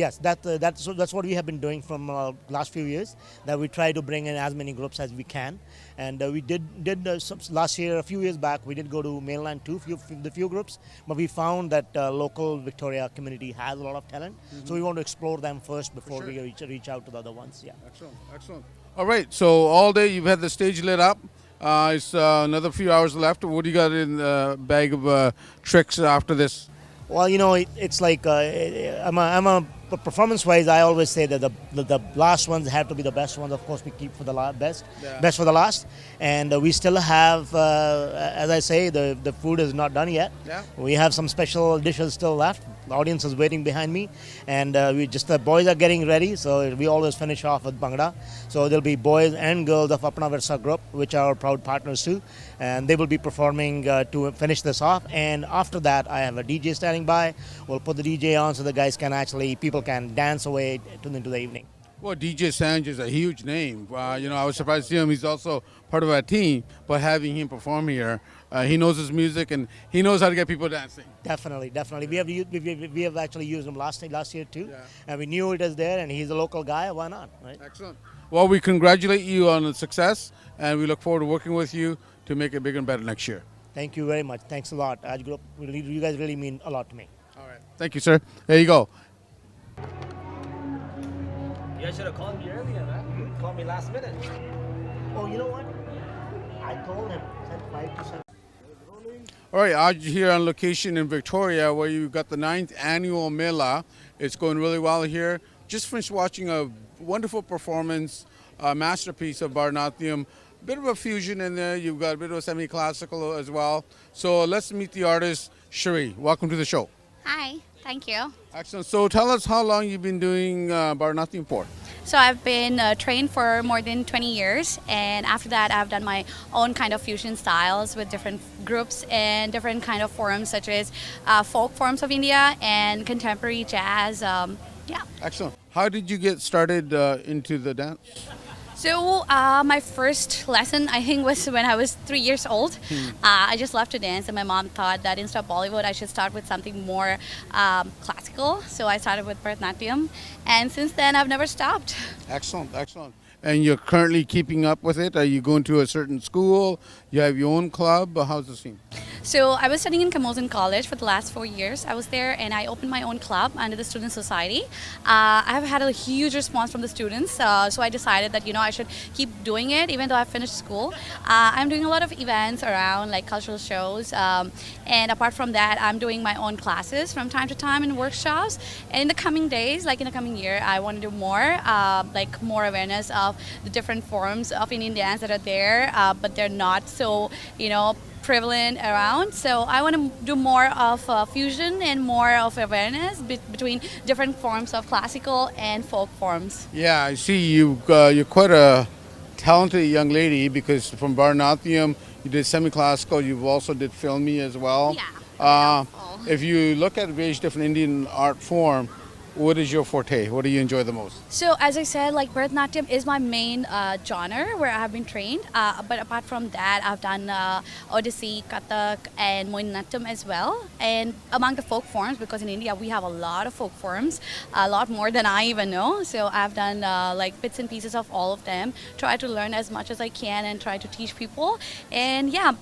what we have been doing from last few years. That we try to bring in as many groups as we can, and we did last year, a few years back, we did go to mainland too, the few groups, but we found that local Victoria community has a lot of talent, so we want to explore them first before we reach out to the other ones. Yeah. Excellent. All right, so all day you've had the stage lit up. It's another few hours left. What do you got in the bag of tricks after this? Well, it's like performance-wise, I always say that the last ones have to be the best ones. Of course, we keep for the best for the last. And we still have, as I say, the food is not done yet. Yeah. We have some special dishes still left. The audience is waiting behind me, and the boys are getting ready. So we always finish off with Bhangra. So there'll be boys and girls of Apna Virsa group, which are our proud partners too, and they will be performing to finish this off. And after that, I have a DJ standing by. We'll put the DJ on so the guys people can dance away into the evening. Well, DJ Sanj is a huge name. I was surprised to see him. He's also part of our team, but having him perform here, he knows his music and he knows how to get people dancing. Definitely. We have actually used him last year too, and we knew it was there, and he's a local guy. Why not? Right? Excellent. Well, we congratulate you on the success, and we look forward to working with you to make it bigger and better next year. Thank you very much. Thanks a lot. Aj Group, you guys really mean a lot to me. All right. Thank you, sir. There you go. You guys should have called me earlier, man. Called me last minute. Oh, you know what? I told him, said 5 to 7. All right, Aj here on location in Victoria, where you got the 9th annual Mela. It's going really well here. Just finished watching a wonderful performance, a masterpiece of Bharatanatyam. Bit of a fusion in there. You've got a bit of a semi-classical as well. So let's meet the artist, Shri. Welcome to the show. Hi, thank you. Excellent. So tell us how long you've been doing Bharatanatyam for. So I've been trained for more than 20 years, and after that I've done my own kind of fusion styles with different groups and different kind of forms, such as folk forms of India and contemporary jazz. Excellent. How did you get started into the dance? So my first lesson, I think, was when I was 3 years old. I just loved to dance, and my mom thought that instead of Bollywood, I should start with something more classical. So I started with Bharatanatyam, and since then I've never stopped. Excellent. And you're currently keeping up with it? Are you going to a certain school? You have your own club? How's the scene? So I was studying in Camosun College for the last 4 years. I was there and I opened my own club under the Student Society. I've had a huge response from the students, so I decided that I should keep doing it even though I finished school. I'm doing a lot of events around like cultural shows, and apart from that, I'm doing my own classes from time to time in workshops. And in the coming days, like in the coming year, I want to do more, like more awareness of the different forms of Indian dance that are there, but they're not so prevalent around. So I want to do more of fusion and more of awareness between different forms of classical and folk forms. Yeah, I see you're quite a talented young lady because from Bharatanatyam you did semi-classical, you've also did filmy as well. Yeah. If you look at various different Indian art form, what is your forte? What do you enjoy the most? So as I said, like Bharatanatyam is my main genre where I have been trained. But apart from that, I've done Odissi, Kathak, and Mohiniyattam as well. And among the folk forms, because in India we have a lot of folk forms, a lot more than I even know. So I've done like bits and pieces of all of them. Try to learn as much as I can and try to teach people. And yeah,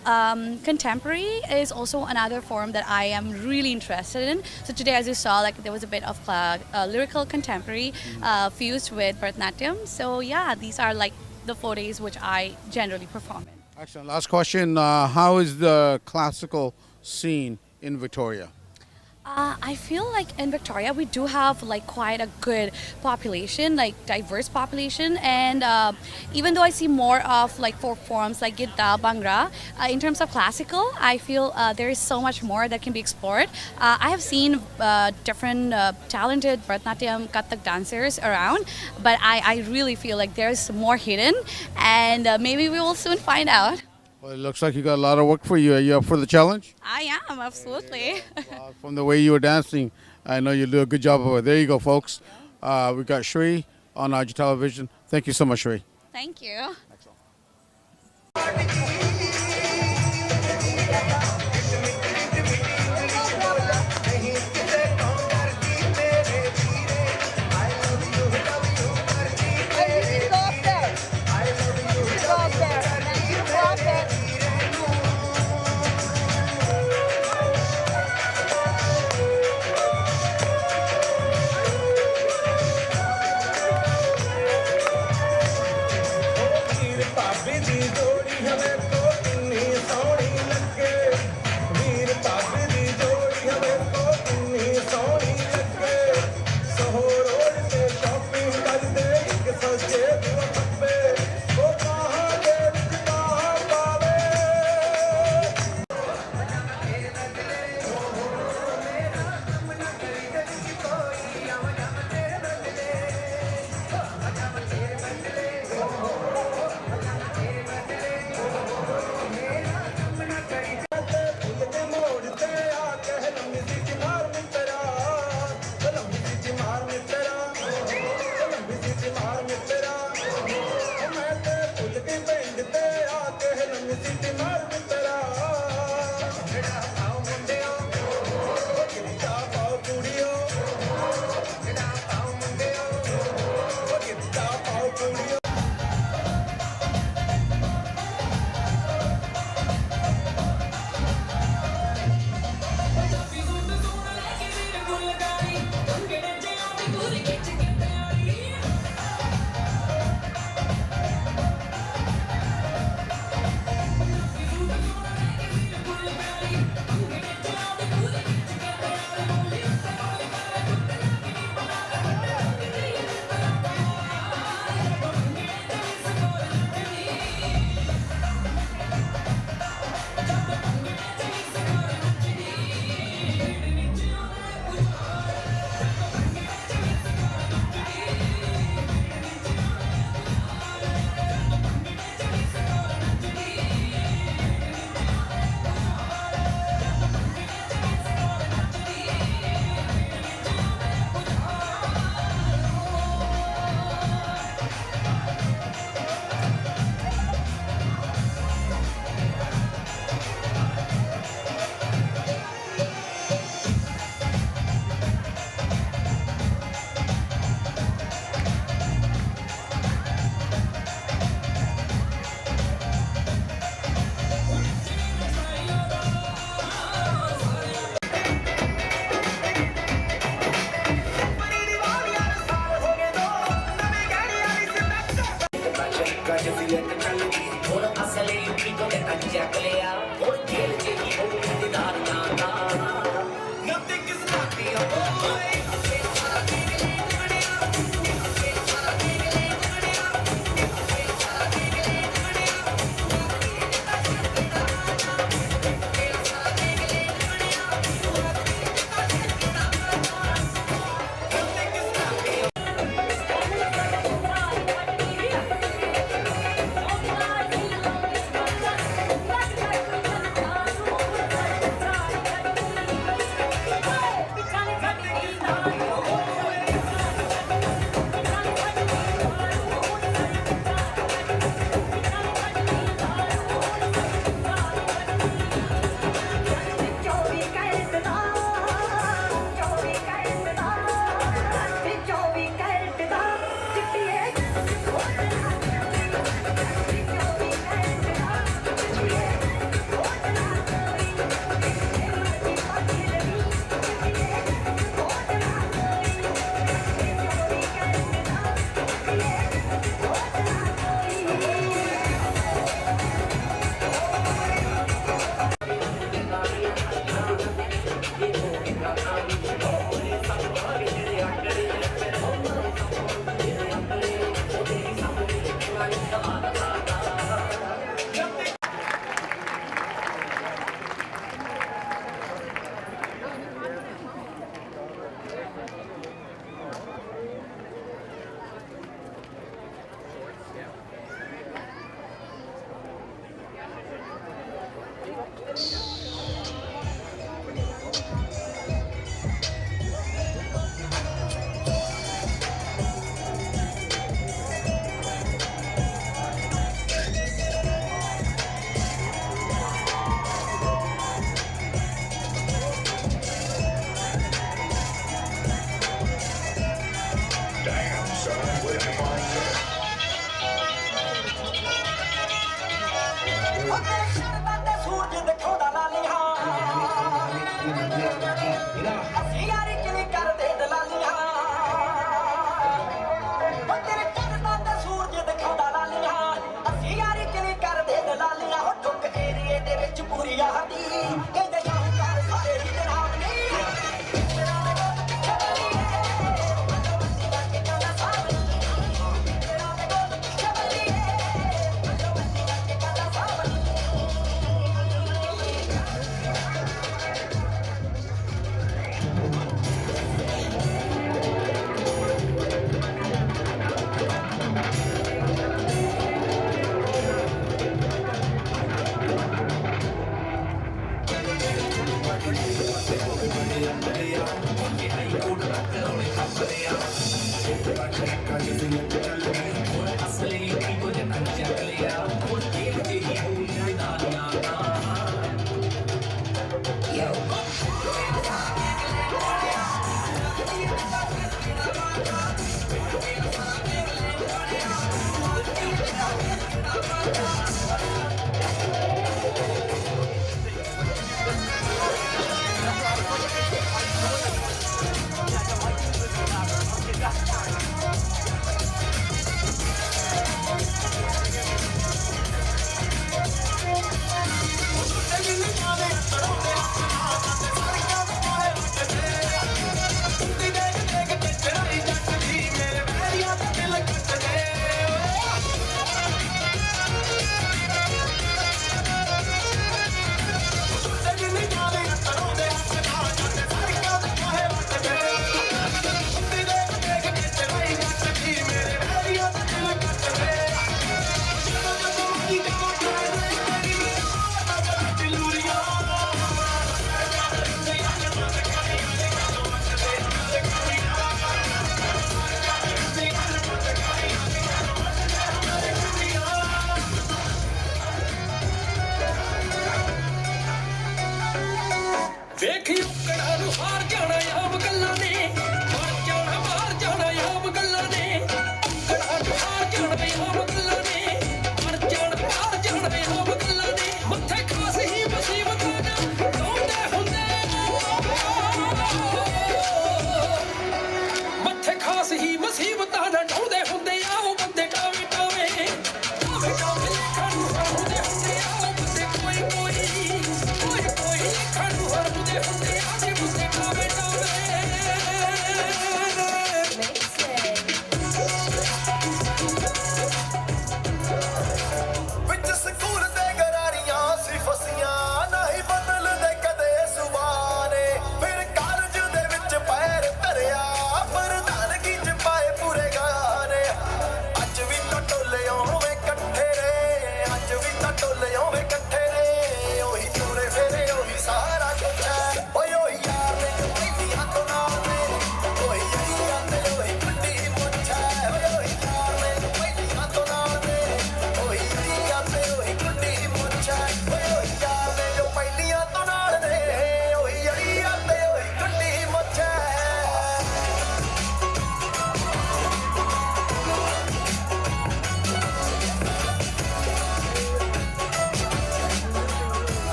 contemporary is also another form that I am really interested in. So today, as you saw, like there was a bit of lyrical contemporary fused with Bharatanatyam. So yeah, these are like the 4 days which I generally perform in. Excellent. Last question. How is the classical scene in Victoria? I feel like in Victoria we do have like quite a good population, like diverse population, and even though I see more of like folk forms like Gidda, Bhangra, in terms of classical, I feel there is so much more that can be explored. I have seen different talented Bharatanatyam, Kathak dancers around, but I really feel like there's more hidden, and maybe we will soon find out. Well, it looks like you got a lot of work for you. Are you up for the challenge? I am, absolutely. From the way you were dancing, I know you'll do a good job of it. There you go, folks. We got Shri on RG Television. Thank you so much, Shri. Thank you.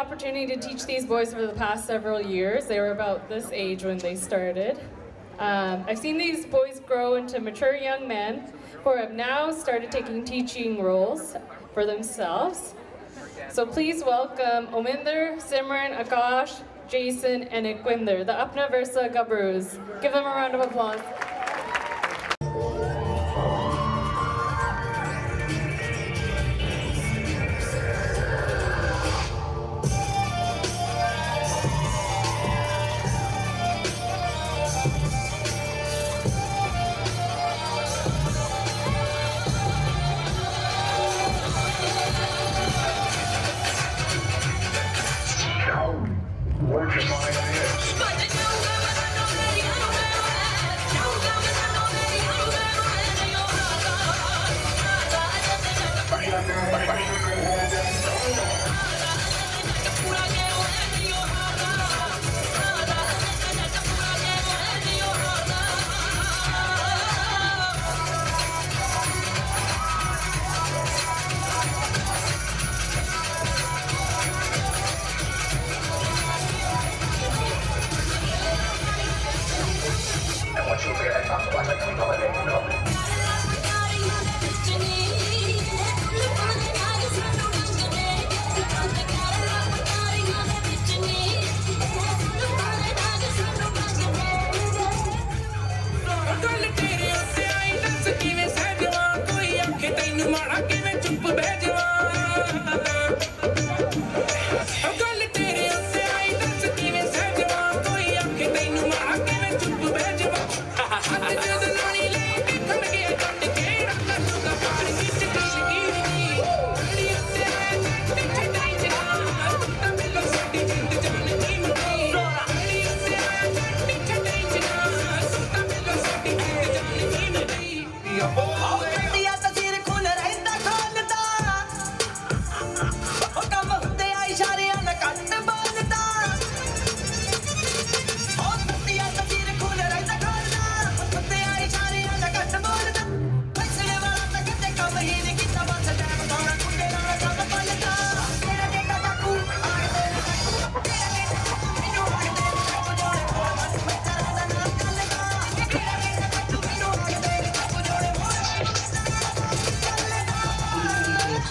opportunity to teach these boys for the past several years. They were about this age when they started. I've seen these boys grow into mature young men who have now started taking teaching roles for themselves. So please welcome Ominder, Simran, Akash, Jason, and Ikwinder, the Apna Versa Gabroos. Give them a round of applause.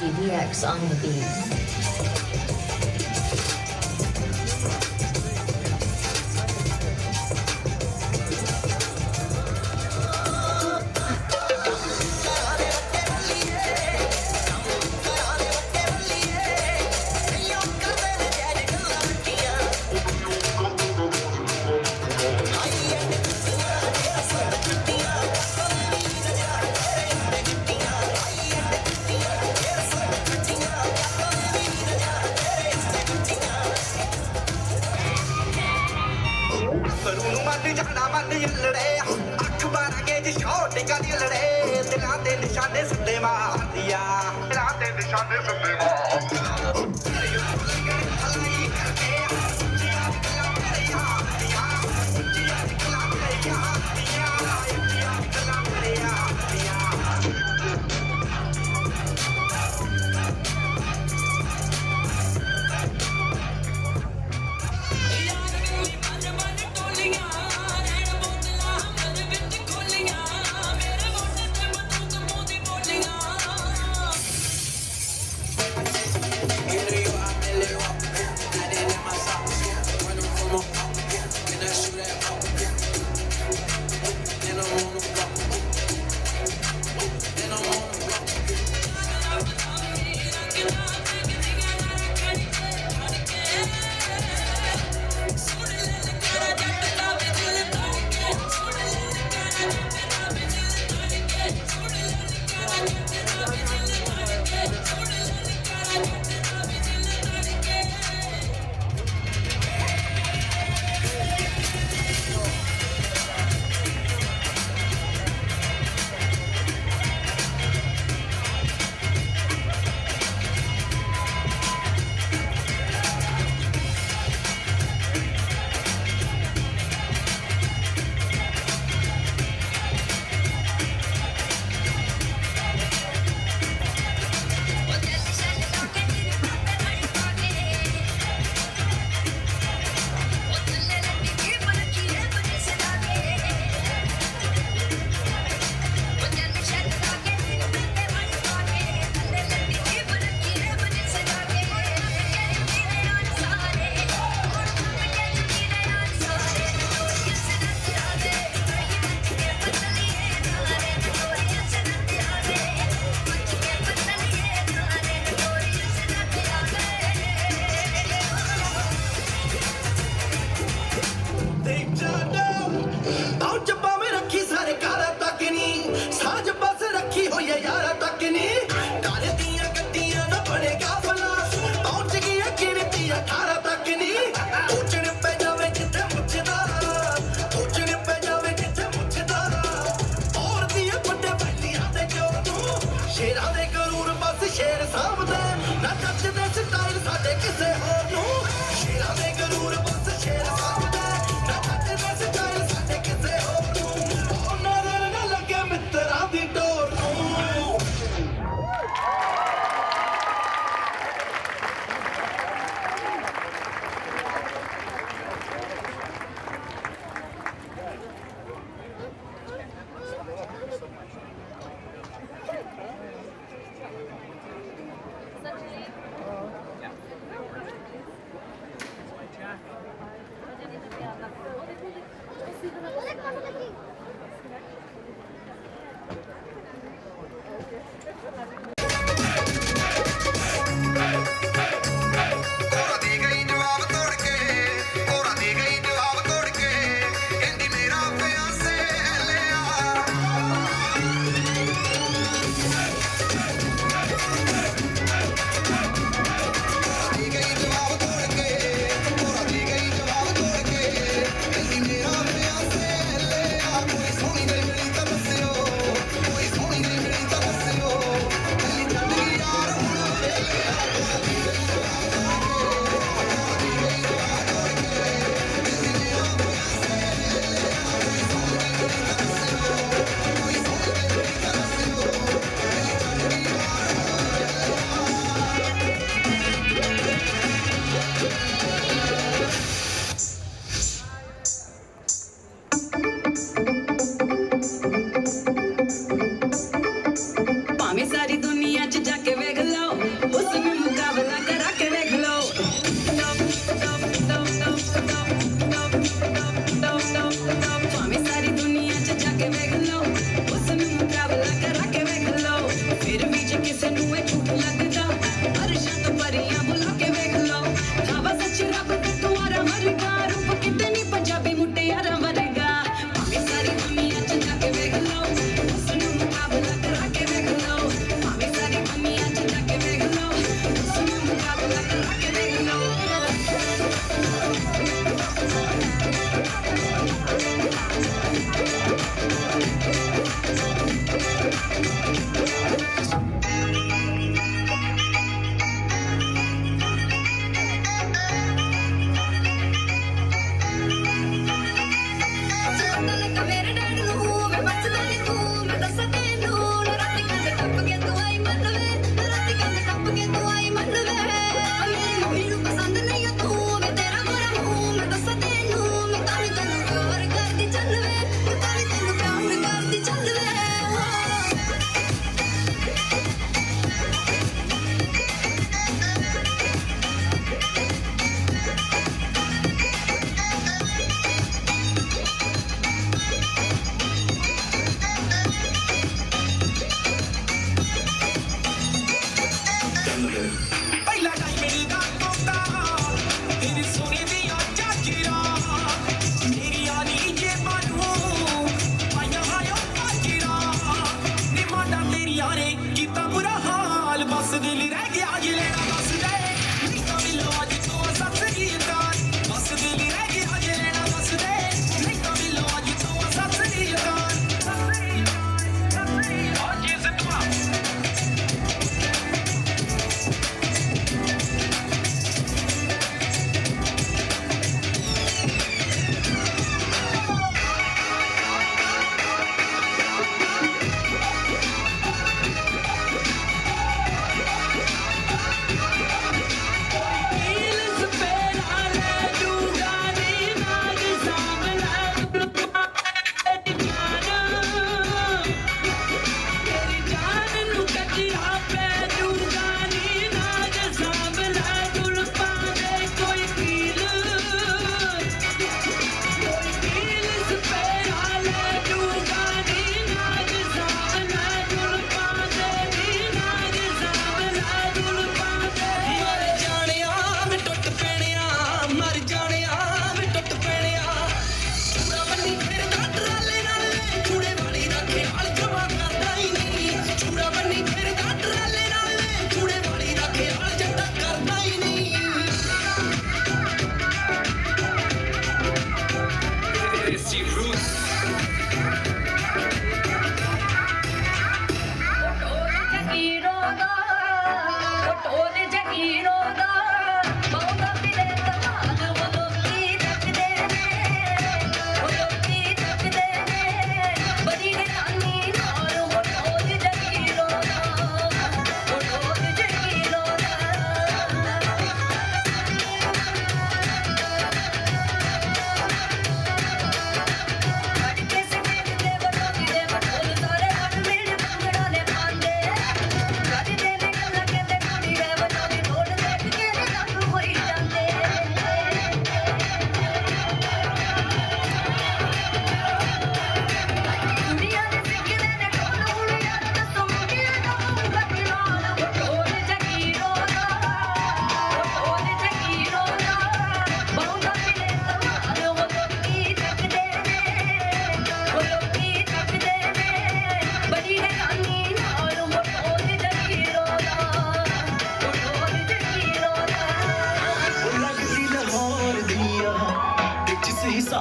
GDX on the beat.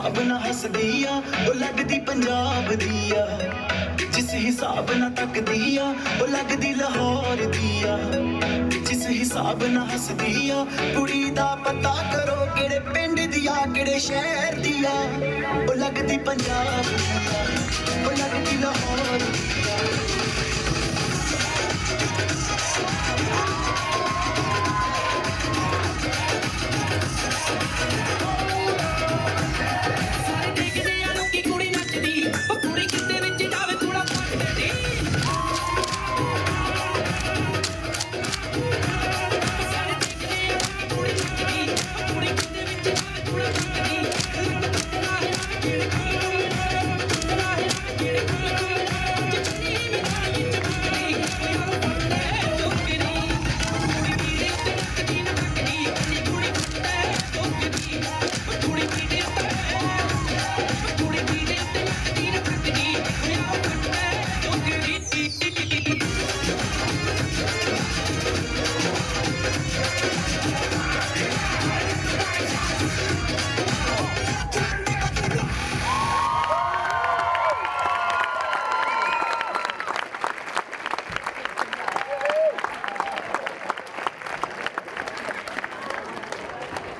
हिसाब ना हसदी आ ओ लगदी पंजाब दी आ जिस हिसाब ना तकदी आ ओ लगदी लाहौर दी आ जिस हिसाब ना हसदी आ कुड़ी दा पता करो केड़े पिंड दी आ केड़े शहर दी आ ओ लगदी पंजाब दी आ ओ लगदी लाहौर दी आ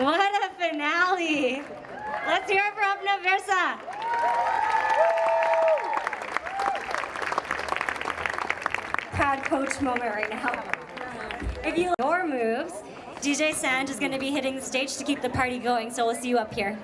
What a finale! Let's hear it for Abna Versa. Proud coach moment right now. If you your moves, DJ Sanj is going to be hitting the stage to keep the party going, so we'll see you up here.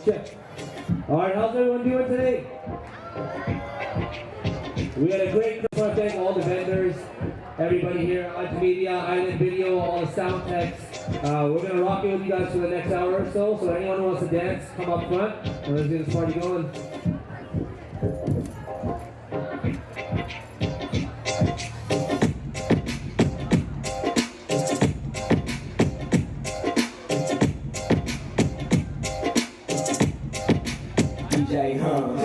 Check. All right, how's everyone doing today? We had a great I want to thank all the vendors, everybody here, Media, Island Video, all the sound techs. We're going to rock it with you guys for the next hour or so. So anyone who wants to dance, come up front and let's get this party going. DJ,